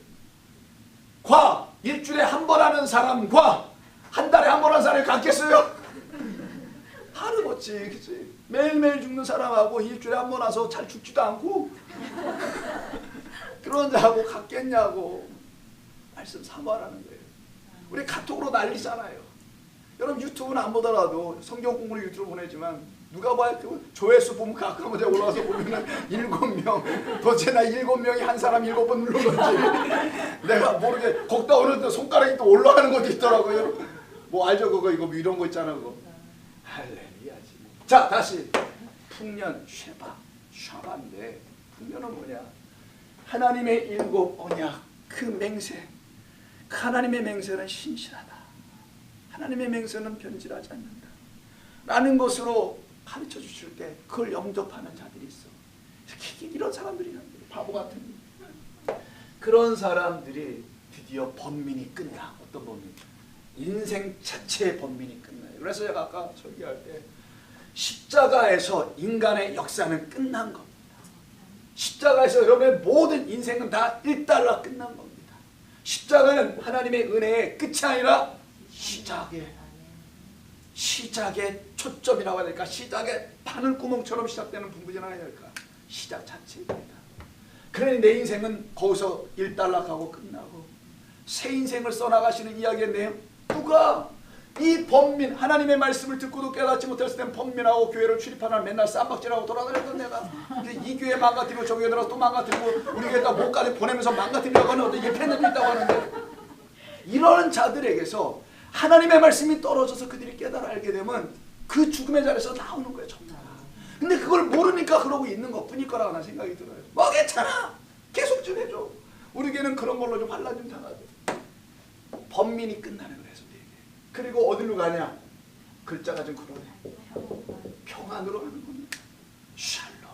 일주일에 한 번 하는 사람과 한 달에 한 번 하는 사람이 같겠어요? 다르겠지, 그치? 매일매일 죽는 사람하고 일주일에 한 번 와서 잘 죽지도 않고 그런 자하고 같겠냐고. 말씀 사모하라는 거예요. 우리 카톡으로 난리잖아요. 여러분 유튜브는 안 보더라도 성경 공부를 유튜브로 보내지만 누가 봐야 그 조회수 보면 가끔 어디 올라가서 보면은 7명, 도대체 나 7명이 한 사람 7번 누른 건지 내가 모르게 걷다 오는데 손가락이 또 올라가는 것도 있더라고요. 뭐 알죠? 그거 이거 뭐 이런 거 있잖아 그거. 할렐루야지. 자 다시 풍년 쉐바인데 풍년은 뭐냐? 하나님의 7 언약 그 맹세. 하나님의 맹세는 신실하다. 하나님의 맹세는 변질하지 않는다. 라는 것으로 가르쳐 주실 때 그걸 영접하는 자들이 있어. 이런 사람들이 바보 같은 그런 사람들이 드디어 번민이 끝나. 어떤 번민? 인생 자체의 번민이 끝나요. 그래서 제가 아까 설교할 때 십자가에서 인간의 역사는 끝난 겁니다. 십자가에서 여러분의 모든 인생은 다 일단락 끝난 겁니다. 십자가는 하나님의 은혜의 끝이 아니라 시작의 초점이라고 해야 될까? 시작의 바늘구멍처럼 시작되는 분부지나 해야 될까? 시작 자체입니다. 그러니 내 인생은 거기서 일단락하고 끝나고 새 인생을 써나가시는 이야기인데요. 누가 이 번민, 하나님의 말씀을 듣고도 깨닫지 못했을 땐 번민하고 교회를 출입하나 맨날 쌈박질하고 돌아다녔던 내가 이 교회 망가뜨리고 저 교회 들어서 또 망가뜨리고 우리 교회에다 못까지 보내면서 망가뜨리려고 하는 어떤 일패들이 있다고 하는데, 이러는 자들에게서 하나님의 말씀이 떨어져서 그들이 깨달아 알게 되면 그 죽음의 자리에서 나오는 거예요. 전부 다. 근데 그걸 모르니까 그러고 있는 것뿐일 거라고 난 생각이 들어요. 뭐 괜찮아, 계속 좀 해줘. 우리 교회는 그런 걸로 좀 환란 좀 당하죠. 번민이 끝나는 거예요. 그리고 어디로 가냐? 글자가 좀 그러네. 평안으로 가는 겁니다. 샬롬.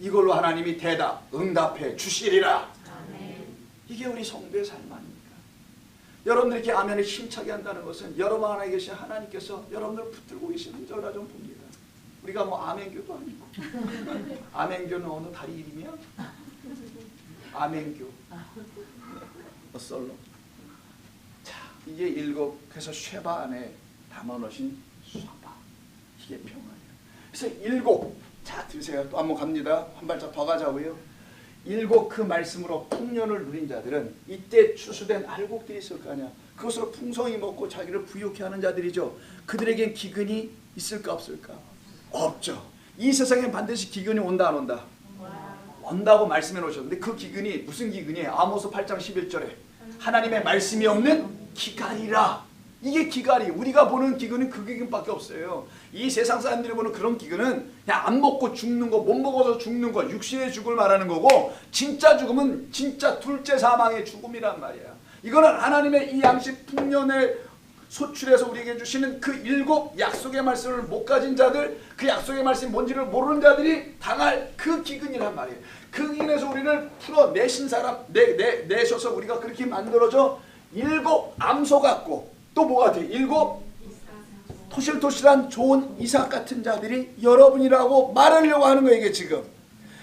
이걸로 하나님이 응답해 주시리라. 아멘. 이게 우리 성도의 삶 아닙니까? 여러분들이 이렇게 아멘을 힘차게 한다는 것은 여러분 안에 계신 하나님께서 여러분들을 붙들고 계시는 저라 좀 봅니다. 우리가 뭐 아멘교도 아니고. 아멘교는 어느 다리 이름이야? 아멘교. 썰렁. 이게 7, 그래서 쉐바 안에 담아놓으신 쉐바. 이게 평안이에요. 그래서 7, 자 드세요. 또 한번 갑니다. 한 발짝 더 가자고요. 7 그 말씀으로 풍년을 누린 자들은 이때 추수된 알곡들이 있을 거 아니야. 그것으로 풍성히 먹고 자기를 부유케 하는 자들이죠. 그들에겐 기근이 있을까 없을까? 없죠. 이 세상에 반드시 기근이 온다 안 온다? 온다고 말씀해 놓으셨는데 그 기근이 무슨 기근이에요? 아모스 8장 11절에 하나님의 말씀이 없는 기근이라. 이게 기근이, 우리가 보는 기근은 그 기근밖에 없어요. 이 세상 사람들이 보는 그런 기근은 그냥 안 먹고 죽는 거, 못 먹어서 죽는 거, 육신의 죽음을 말하는 거고, 진짜 죽음은 진짜 둘째 사망의 죽음이란 말이야. 이거는 하나님의 이 양식 풍년을 소출해서 우리에게 주시는 그 7 약속의 말씀을 못 가진 자들, 그 약속의 말씀이 뭔지를 모르는 자들이 당할 그 기근이란 말이에요. 그 기근에서 우리를 풀어내신 사람, 내셔서 우리가 그렇게 만들어져 7 암소 같고, 또 뭐 같아요? 7 토실토실한 좋은 이삭 같은 자들이 여러분이라고 말하려고 하는 거예요, 이게 지금.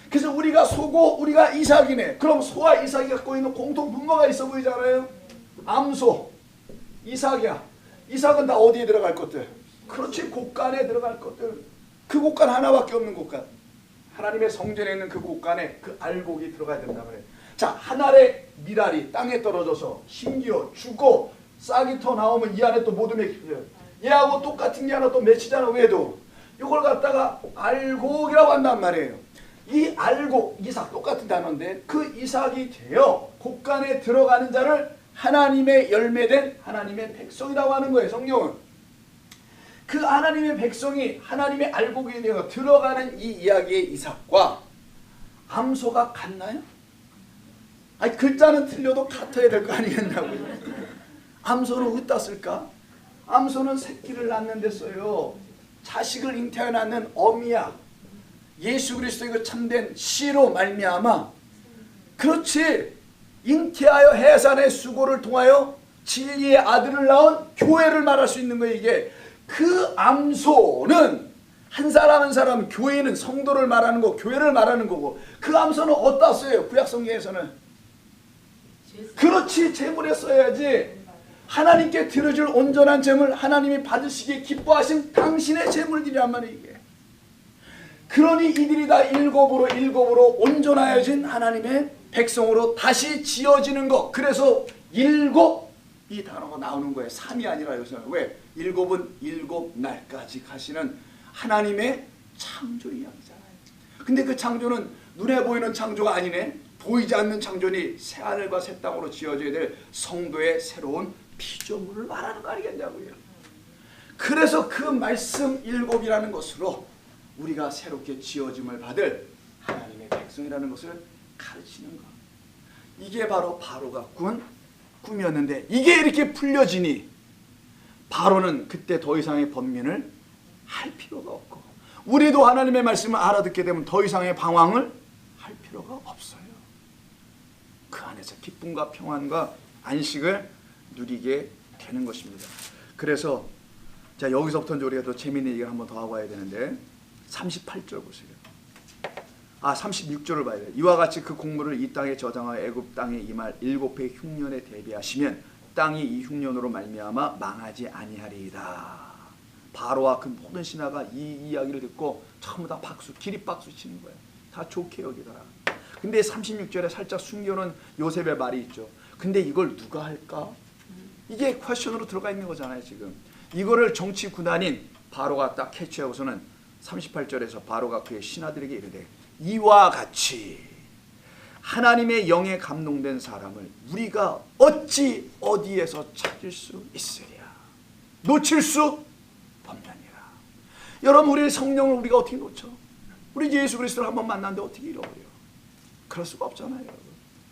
그래서 우리가 소고 우리가 이삭이네. 그럼 소와 이삭이 갖고 있는 공통 분모가 있어 보이잖아요. 암소, 이삭이야. 이삭은 다 어디에 들어갈 것들? 그렇지, 곡간에 들어갈 것들. 그 곡간 하나밖에 없는 곡간. 하나님의 성전에 있는 그 곡간에 그 알곡이 들어가야 된단 말이에요. 자, 한 알의 밀알이 땅에 떨어져서 심기어 죽고 싹이 터 나오면 이 안에 또 모두 맺혀요. 얘하고 똑같은 게 하나 또 맺히잖아. 왜도? 이걸 갖다가 알곡이라고 한단 말이에요. 이 알곡, 이삭 똑같은 단어인데 그 이삭이 되어 곡간에 들어가는 자를 하나님의 열매된 하나님의 백성이라고 하는 거예요. 성경은. 그 하나님의 백성이 하나님의 알곡이 되어 들어가는 이 이야기의 이삭과 암소가 같나요? 아니, 글자는 틀려도 같아야 될 거 아니겠냐고요. 암소는 어디다 쓸까? 암소는 새끼를 낳는 데 써요. 자식을 잉태하여 낳는 어미야. 예수 그리스도의 그 참된 씨로 말미암아, 그렇지, 잉태하여 해산의 수고를 통하여 진리의 아들을 낳은 교회를 말할 수 있는 거예요. 이게 그 암소는 한 사람 한 사람, 교회는 성도를 말하는 거, 교회를 말하는 거고, 그 암소는 어디다 써요? 구약 성경에서는. 그렇지, 제물에 써야지. 하나님께 드려줄 온전한 제물, 하나님이 받으시기에 기뻐하신 당신의 제물들이란 말이에요. 이게. 그러니 이들이 다 일곱으로 온전하여진 하나님의 백성으로 다시 지어지는 것. 그래서 일곱 이 단어가 나오는 거예요. 3이 아니라 여기서는. 왜? 일곱은 일곱 날까지 가시는 하나님의 창조 이야기잖아요. 근데 그 창조는 눈에 보이는 창조가 아니네. 보이지 않는 창조니 새하늘과 새 땅으로 지어져야 될 성도의 새로운 피조물을 말하는 거 아니겠냐고요. 그래서 그 말씀 일곱이라는 것으로 우리가 새롭게 지어짐을 받을 하나님의 백성이라는 것을 가르치는 것. 이게 바로 바로가 꾼 꿈이었는데, 이게 이렇게 풀려지니 바로는 그때 더 이상의 번민을 할 필요가 없고, 우리도 하나님의 말씀을 알아듣게 되면 더 이상의 방황을 할 필요가 없어요. 그 안에서 기쁨과 평안과 안식을 누리게 되는 것입니다. 그래서 자, 여기서부터 우리가 더 재미있는 얘기를 한번 더 하고 와야 되는데, 38절 보세요. 36절을 봐야 돼요. 이와 같이 그 공물을 이 땅에 저장하여 애굽 땅에 임할 7회 흉년에 대비하시면 땅이 이 흉년으로 말미암아 망하지 아니하리이다. 바로와 그 모든 신하가 이 이야기를 듣고 전부 다 기립박수 치는 거예요. 다 좋게 여기더라. 근데 36절에 살짝 숨겨놓은 요셉의 말이 있죠. 근데 이걸 누가 할까? 이게 퀘스천으로 들어가 있는 거잖아요. 지금 이거를 정치 군단인 바로가 딱 캐치하고서는 38절에서 바로가 그의 신하들에게 이르되, 이와 같이 하나님의 영에 감동된 사람을 우리가 어찌 어디에서 찾을 수 있으랴. 놓칠 수 없느니라. 여러분, 우리 성령을 우리가 어떻게 놓쳐? 우리 예수 그리스도를 한번 만났는데 어떻게 잃어버려? 그럴 수가 없잖아요. 여러분.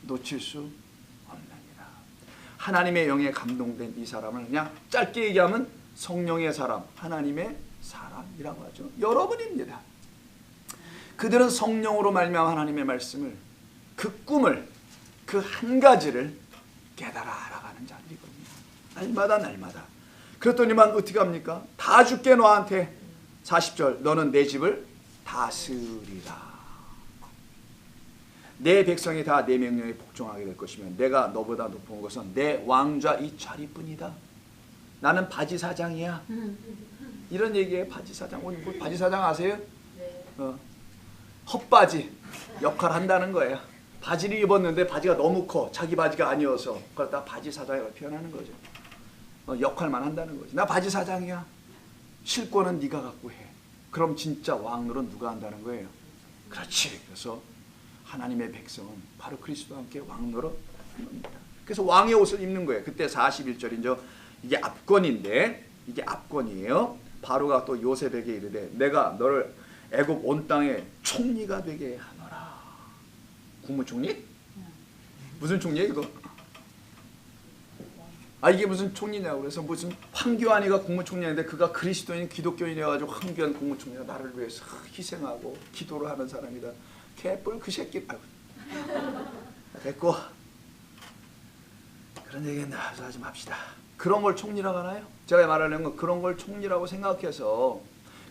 놓칠 수 없느니라. 하나님의 영에 감동된 이 사람을 그냥 짧게 얘기하면 성령의 사람, 하나님의 사람이라고 하죠. 여러분입니다. 그들은 성령으로 말미암아 하나님의 말씀을, 그 꿈을, 그 한 가지를 깨달아 알아가는 자들이거든요. 날마다. 그랬더니만 어떻게 합니까? 다 줄게 너한테. 40절, 너는 내 집을 다스리라. 내 백성이 다 내 명령에 복종하게 될 것이면 내가 너보다 높은 것은 내 왕좌 이 자리뿐이다. 나는 바지사장이야. 이런 얘기에 바지사장. 뭐 바지사장 아세요? 헛바지 역할 한다는 거예요. 바지를 입었는데 바지가 너무 커. 자기 바지가 아니어서. 그러다 바지사장이라고 표현하는 거죠. 역할만 한다는 거죠. 나 바지사장이야. 실권은 네가 갖고 해. 그럼 진짜 왕노릇 누가 한다는 거예요? 그렇지. 그래서 하나님의 백성은 바로 그리스도와 함께 왕노릇 하는 겁니다. 그래서 왕의 옷을 입는 거예요. 그때 41절이죠. 이게 압권인데, 이게 압권이에요. 바로가 또 요셉에게 이르되, 내가 너를 애굽 온 땅의 총리가 되게 하노라. 국무총리? 무슨 총리야 이거? 이게 무슨 총리냐고. 그래서 무슨 황교안이가 국무총리인데 그가 그리스도인 기독교인이어가지고 황교안 국무총리가 나를 위해서 희생하고 기도를 하는 사람이다. 개뿔 그 새끼. 됐고, 그런 얘기는 하지 맙시다. 그런 걸 총리라고 하나요? 제가 말하려는 건 그런 걸 총리라고 생각해서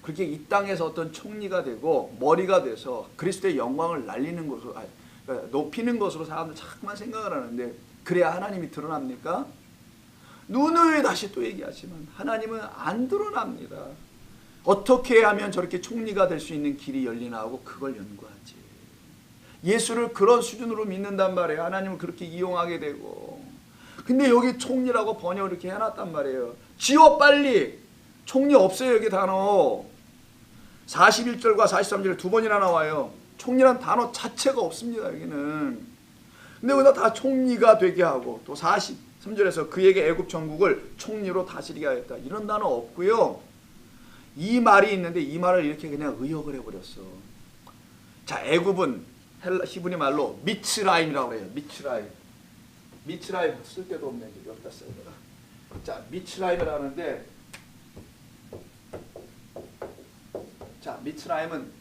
그렇게 이 땅에서 어떤 총리가 되고 머리가 돼서 그리스도의 영광을 날리는 것으로, 높이는 것으로 사람들 자꾸만 생각을 하는데, 그래야 하나님이 드러납니까? 누누이 다시 또 얘기하지만 하나님은 안 드러납니다. 어떻게 하면 저렇게 총리가 될 수 있는 길이 열리나 하고 그걸 연구하지. 예수를 그런 수준으로 믿는단 말이에요. 하나님을 그렇게 이용하게 되고. 근데 여기 총리라고 번역을 이렇게 해놨단 말이에요. 지워 빨리. 총리 없어요 여기 단어. 41절과 43절에 두 번이나 나와요. 총리란 단어 자체가 없습니다 여기는. 근데 여기다 다 총리가 되게 하고, 또 43절에서 그에게 애굽 전국을 총리로 다스리게 하였다. 이런 단어 없고요. 이 말이 있는데 이 말을 이렇게 그냥 의역을 해버렸어. 자, 애굽은 히브리 말로 미츠라임이라고 그래요. 미츠라임 쓸 데도 없네. 여기다 써야 되나. 자, 미츠라임을 하는데, 자, 미츠라임은,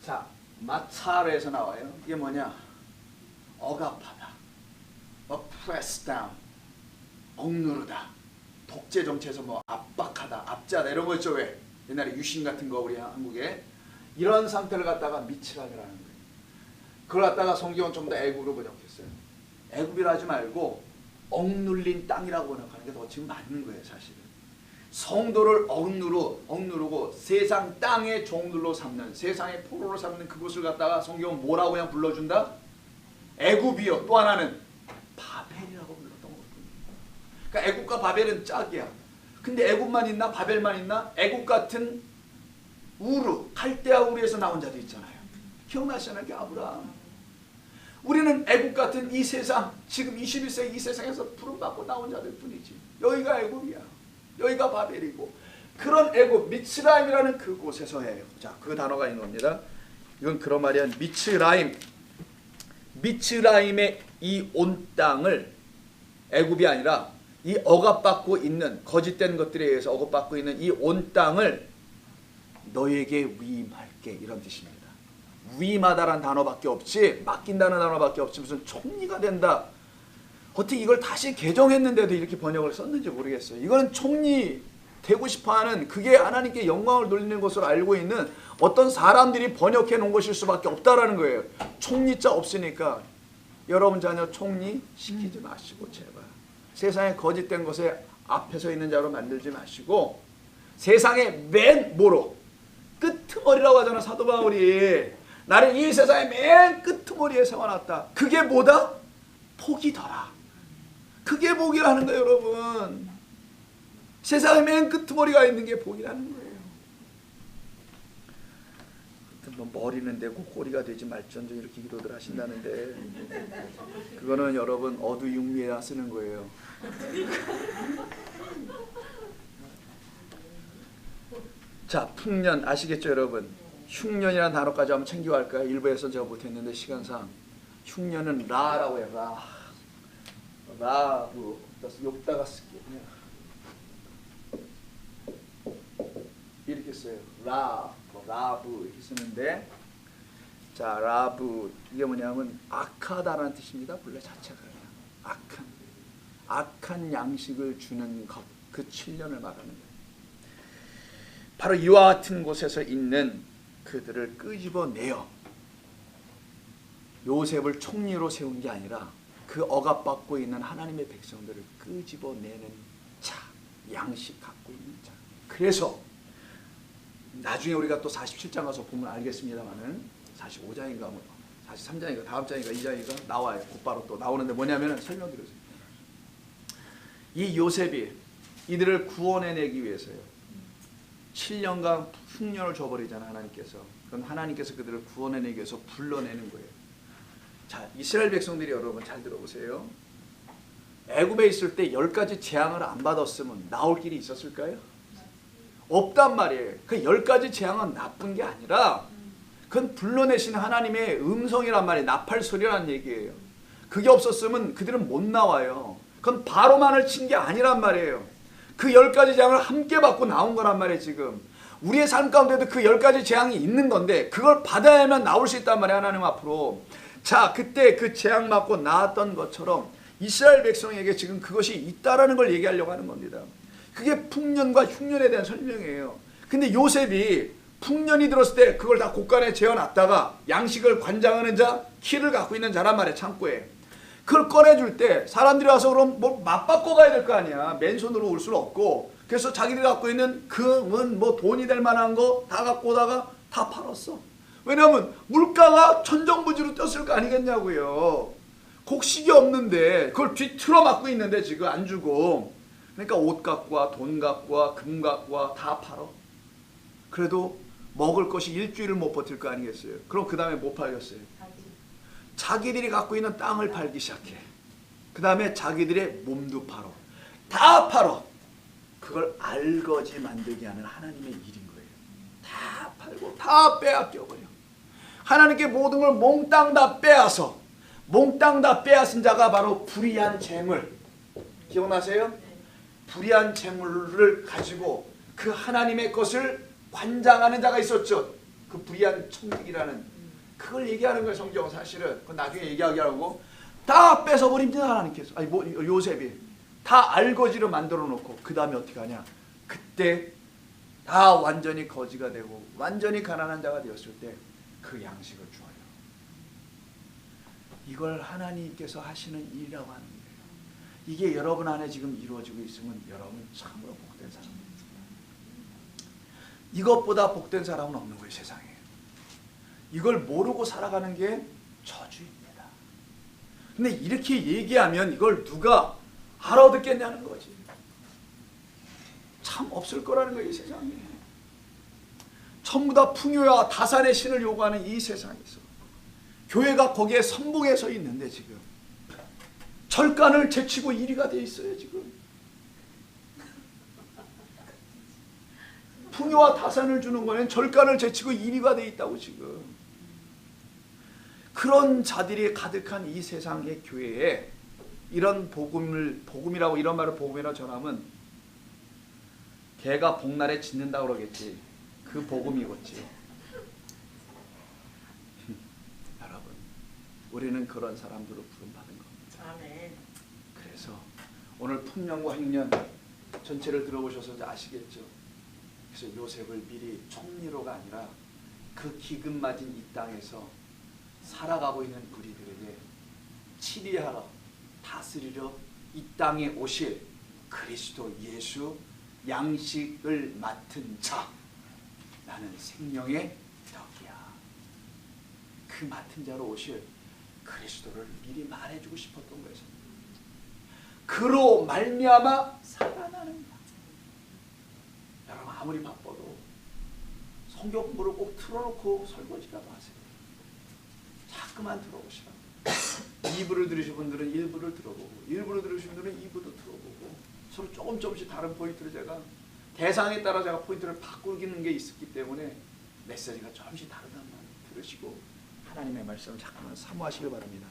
자, 마차르에서 나와요. 이게 뭐냐? 억압하다, press down, 억누르다, 독재 정치에서 뭐 압박하다, 압제하다 이런 거 있죠. 왜? 옛날에 유신 같은 거 우리 한국에 이런 상태를 갖다가 미츠람이라는 거예요. 그걸 갖다가 성경은 좀 더 애굽으로 번역했어요. 애굽이라 하지 말고 억눌린 땅이라고 번역하는 게 더 지금 맞는 거예요. 사실은 성도를 억누르고 세상 땅의 종들로 삼는, 세상의 포로로 삼는 그곳을 갖다가 성경은 뭐라고 그냥 불러준다? 애굽이요. 또 하나는 바벨이라고 불렀던 거거든요. 그러니까 애굽과 바벨은 짝이야. 근데 애굽만 있나? 바벨만 있나? 애굽 같은 우르, 칼데아 우르에서 나온 자도 있잖아요. 기억나시나요? 아브라함. 우리는 애굽 같은 이 세상, 지금 21세기 이 세상에서 부름받고 나온 자들 뿐이지. 여기가 애굽이야. 여기가 바벨이고, 그런 애굽 미츠라임이라는 그곳에서 해요. 자, 그 단어가 있는 겁니다. 이건 그런 말이야. 미츠라임의 이 온 땅을, 애굽이 아니라 이 억압받고 있는, 거짓된 것들에 의해서 억압받고 있는 이 온 땅을 너에게 위임할게, 이런 뜻입니다. 위임하다라는 단어밖에 없지, 맡긴다는 단어밖에 없지 무슨 총리가 된다. 어떻게 이걸 다시 개정했는데도 이렇게 번역을 썼는지 모르겠어요. 이거는 총리 되고 싶어하는, 그게 하나님께 영광을 돌리는 것으로 알고 있는 어떤 사람들이 번역해 놓은 것일 수밖에 없다라는 거예요. 총리자 없으니까 여러분 자녀 총리 시키지 마시고 제발. 세상에 거짓된 것에 앞에 서 있는 자로 만들지 마시고, 세상의 맨 뭐로? 끄트머리라고 하잖아. 사도 바울이 나를 이 세상의 맨 끄트머리에 세워놨다. 그게 뭐다? 복이더라. 그게 복이라는 거예요. 여러분, 세상의 맨 끄트머리가 있는 게 복이라는 거예요. 뭐 머리는 되고 꼬리가 되지 말전도 이렇게 기도들 하신다는데, 그거는 여러분 어두육미에다 쓰는 거예요. 자, 풍년 아시겠죠 여러분? 흉년이라는 단어까지 한번 챙겨갈까요? 일부에서 제가 못했는데 시간상. 흉년은 라라고 해요. 라브. 여기다가 쓸게요. 이렇게 써요. 라브 이렇게 쓰는데, 자, 라브 이게 뭐냐면 악하다라는 뜻입니다. 본래 자체가 악한 양식을 주는 것, 그 7년을 말하는 거예요. 바로 이와 같은 곳에서 있는 그들을 끄집어내어 요셉을 총리로 세운 게 아니라 그 억압받고 있는 하나님의 백성들을 끄집어내는 자, 양식 갖고 있는 자. 그래서 나중에 우리가 또 47장 가서 보면 알겠습니다만은 45장인가 뭐 43장인가 다음 장인가 2장인가 나와요. 곧바로 또 나오는데 뭐냐면은 설명드렸어요. 이 요셉이 이들을 구원해내기 위해서요. 7년간 흉년을 줘버리잖아 하나님께서. 그럼 하나님께서 그들을 구원해내기 위해서 불러내는 거예요. 자, 이스라엘 백성들이 여러분 잘 들어보세요. 애굽에 있을 때 10가지 재앙을 안 받았으면 나올 길이 있었을까요? 없단 말이에요. 그 10가지 재앙은 나쁜 게 아니라 그건 불러내신 하나님의 음성이란 말이에요. 나팔 소리라는 얘기예요. 그게 없었으면 그들은 못 나와요. 그건 바로만을 친 게 아니란 말이에요. 그 10가지 재앙을 함께 받고 나온 거란 말이에요. 지금 우리의 삶 가운데도 그 10가지 재앙이 있는 건데 그걸 받아야만 나올 수 있단 말이에요. 하나님 앞으로. 자, 그때 그 재앙 맞고 나왔던 것처럼 이스라엘 백성에게 지금 그것이 있다라는 걸 얘기하려고 하는 겁니다. 그게 풍년과 흉년에 대한 설명이에요. 근데 요셉이 풍년이 들었을 때 그걸 다 곳간에 재어놨다가 양식을 관장하는 자, 키를 갖고 있는 자란 말이에요. 창고에. 그걸 꺼내줄 때 사람들이 와서 그럼 뭐 맞바꿔 가야 될 거 아니야. 맨손으로 올 수는 없고. 그래서 자기들이 갖고 있는 금은 뭐 돈이 될 만한 거 다 갖고 오다가 다 팔았어. 왜냐하면 물가가 천정부지로 뛰었을 거 아니겠냐고요. 곡식이 없는데 그걸 뒤틀어 맞고 있는데 지금 안 주고. 그러니까 옷 갖고 와, 돈 갖고 와, 금 갖고 와 다 팔어. 그래도 먹을 것이 일주일을 못 버틸 거 아니겠어요. 그럼 그 다음에 못 팔겠어요. 자기들이 갖고 있는 땅을 팔기 시작해. 그 다음에 자기들의 몸도 팔어. 다 팔어. 그걸 알거지 만들게 하는 하나님의 일인 거예요. 다 팔고 다 빼앗겨버려. 하나님께 모든 걸 몽땅 다 빼앗어. 몽땅 다 빼앗은 자가 바로 불의한 재물. 기억나세요? 불의한 재물을 가지고 그 하나님의 것을 관장하는 자가 있었죠. 그 불의한 청직이라는. 그걸 얘기하는 거예요. 성경은 사실은. 그건 나중에 얘기하게 하고 다 뺏어버립니다. 하나님께서. 아니 뭐 요셉이 다 알거지로 만들어 놓고 그 다음에 어떻게 하냐. 그때 다 완전히 거지가 되고 완전히 가난한 자가 되었을 때 그 양식을 주어요. 이걸 하나님께서 하시는 일이라고 하는 거예요. 이게 여러분 안에 지금 이루어지고 있으면 여러분 참으로 복된 사람입니다. 이것보다 복된 사람은 없는 거예요, 세상에. 이걸 모르고 살아가는 게 저주입니다. 근데 이렇게 얘기하면 이걸 누가 알아듣겠냐는 거지. 참 없을 거라는 거예요, 이 세상에. 전부 다 풍요와 다산의 신을 요구하는 이 세상에서 교회가 거기에 선봉에 서 있는데 지금 절간을 제치고 1위가 돼 있어요. 지금 풍요와 다산을 주는 거는 절간을 제치고 1위가 돼 있다고. 지금 그런 자들이 가득한 이 세상의 교회에 이런 복음이라고, 이런 말을 복음이라고 전하면 개가 복날에 짖는다고 그러겠지. 그 복음이겠지. 여러분, 우리는 그런 사람들로 부름받은 겁니다. 아멘. 그래서 오늘 풍년과 행년 전체를 들어보셔서 아시겠죠. 그래서 요셉을 미리 총리로가 아니라 그 기근 맞은 이 땅에서 살아가고 있는 우리들에게 치리하러 다스리러 이 땅에 오실 그리스도 예수 양식을 맡은 자, 나는 생명의 떡이야. 그 맡은 자로 오실 그리스도를 미리 말해주고 싶었던 거예요. 그로 말미암아 살아나는 자. 여러분, 아무리 바빠도 성경 공부를 꼭 틀어놓고 설거지라도 하세요. 자꾸만 들어보시라. 2부를 들으신 분들은 1부를 들어보고, 1부를 들으신 분들은 2부도 들어보고, 서로 조금씩 다른 포인트를 제가 대상에 따라 제가 포인트를 바꾸는 게 있었기 때문에 메시지가 조금씩 다르단 말을 들으시고 하나님의 말씀을 자꾸만 사모하시길 바랍니다.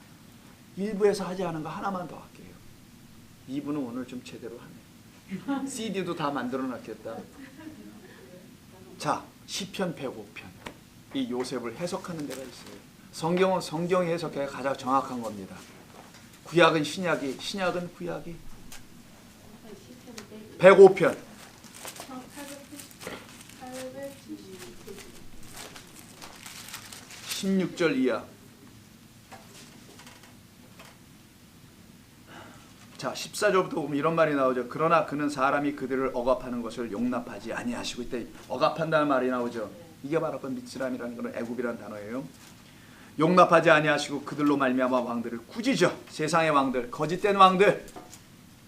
1부에서 하지 않은 거 하나만 더 할게요. 2부는 오늘 좀 제대로 하네. CD도 다 만들어 놨겠다. 자, 시편 105편. 이 요셉을 해석하는 데가 있어요. 성경은 성경이 해석해 가장 정확한 겁니다. 구약은 신약이, 신약은 구약이. 105편 16절 이하. 자, 14절부터 보면 이런 말이 나오죠. 그러나 그는 사람이 그들을 억압하는 것을 용납하지 아니하시고, 이때 억압한다는 말이 나오죠. 이게 바로 그 미츠람이라는 그런 애굽이라는 단어예요. 용납하지 아니하시고 그들로 말미암아 왕들을 꾸짖어. 세상의 왕들, 거짓된 왕들,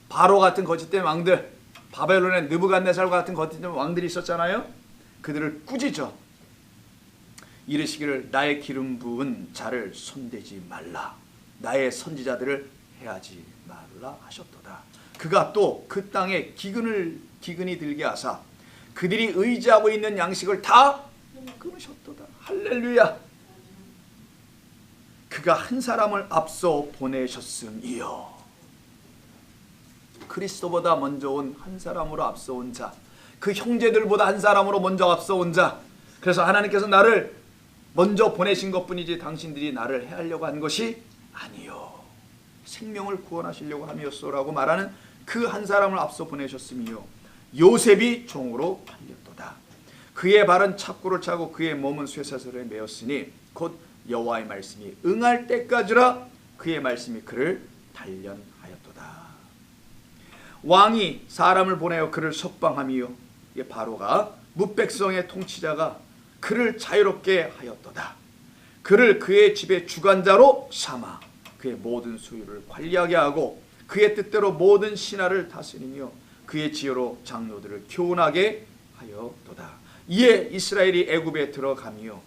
바로 같은 거짓된 왕들, 바벨론의 느부갓네살과 같은 거짓된 왕들이 있었잖아요. 그들을 꾸짖어 이르시기를 나의 기름 부은 자를 손대지 말라. 나의 선지자들을 해하지 말라 하셨도다. 그가 또 그 땅에 기근이 들게 하사 그들이 의지하고 있는 양식을 다 끊으셨도다. 할렐루야. 그가 한 사람을 앞서 보내셨음이요. 그리스도보다 먼저 온 한 사람으로 앞서 온 자, 그 형제들보다 한 사람으로 먼저 앞서 온 자. 그래서 하나님께서 나를 먼저 보내신 것뿐이지 당신들이 나를 해하려고 한 것이 아니요, 생명을 구원하시려고 함이었소라고 말하는 그 한 사람을 앞서 보내셨음이요. 요셉이 종으로 팔렸도다. 그의 발은 착고를 차고 그의 몸은 쇠사슬에 매었으니 곧 여호와의 말씀이 응할 때까지라 그의 말씀이 그를 단련하였도다. 왕이 사람을 보내어 그를 석방함이요, 바로가 뭇백성의 통치자가 그를 자유롭게 하였도다. 그를 그의 집의 주관자로 삼아 그의 모든 소유를 관리하게 하고 그의 뜻대로 모든 신하를 다스리며 그의 지혜로 장로들을 교훈하게 하였도다. 이에 이스라엘이 애굽에 들어가며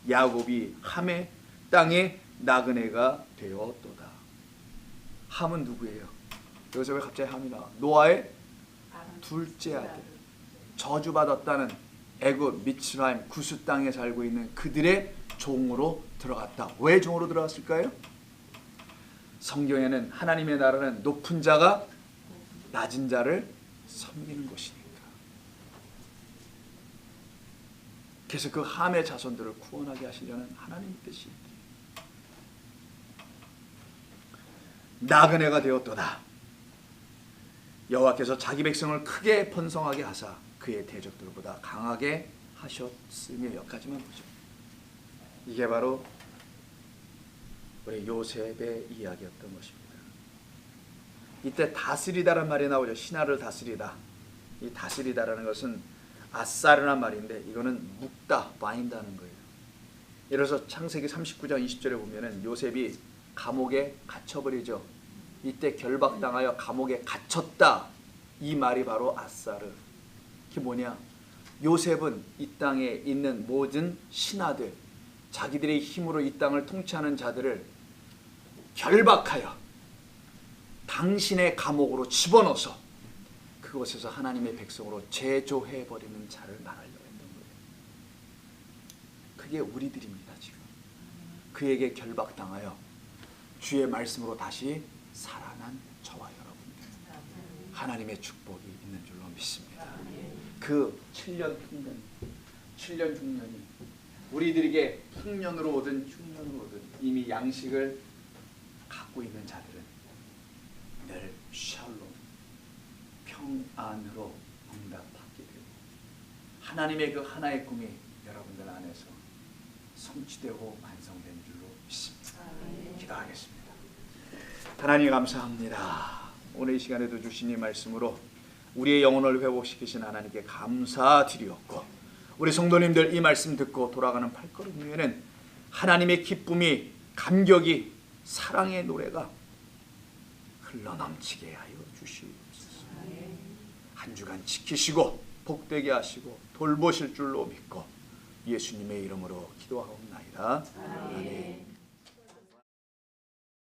야곱이 함의 땅에 나그네가 되었도다. 함은 누구예요? 여기서 왜 갑자기 함이 나와? 노아의 둘째 아들. 저주받았다는 애굽 미츠라임 구스 땅에 살고 있는 그들의 종으로 들어갔다. 왜 종으로 들어갔을까요? 성경에는 하나님의 나라는 높은 자가 낮은 자를 섬기는 것이니까. 그래서 그 함의 자손들을 구원하게 하시려는 하나님의 뜻이 나그네가 되었도다. 여호와께서 자기 백성을 크게 번성하게 하사 그의 대적들보다 강하게 하셨으며 여기까지만 보죠. 이게 바로 우리 요셉의 이야기였던 것입니다. 이때 다스리다란 말이 나오죠. 신하를 다스리다. 이 다스리다라는 것은 아사르란 말인데 이거는 묶다, 바인다는 거예요. 예를 들어서 창세기 39장 20절에 보면은 요셉이 감옥에 갇혀버리죠. 이때 결박당하여 감옥에 갇혔다. 이 말이 바로 아사르. 그게 뭐냐? 요셉은 이 땅에 있는 모든 신하들, 자기들의 힘으로 이 땅을 통치하는 자들을 결박하여 당신의 감옥으로 집어넣어서 그곳에서 하나님의 백성으로 제조해버리는 자를 말하려고 했던 거예요. 그게 우리들입니다. 지금 그에게 결박당하여 주의 말씀으로 다시 살아난 저와 여러분들, 하나님의 축복이 있는 줄로 믿습니다. 그 7년 흉년, 7년 흉년이 우리들에게 흉년으로 오든 흉년으로 오든 이미 양식을 갖고 있는 자들은 늘 샬롬, 평안으로 응답받게 되고 하나님의 그 하나의 꿈이 여러분들 안에서 성취되고 완성된 줄로 믿습니다. 기도하겠습니다. 하나님 감사합니다. 오늘 이 시간에도 주신 이 말씀으로 우리의 영혼을 회복시키신 하나님께 감사드리었고, 우리 성도님들 이 말씀 듣고 돌아가는 발걸음 위에는 하나님의 기쁨이, 감격이, 사랑의 노래가 흘러넘치게 하여 주시옵소서. 한 주간 지키시고 복되게 하시고 돌보실 줄로 믿고 예수님의 이름으로 기도하옵나이다. 아멘.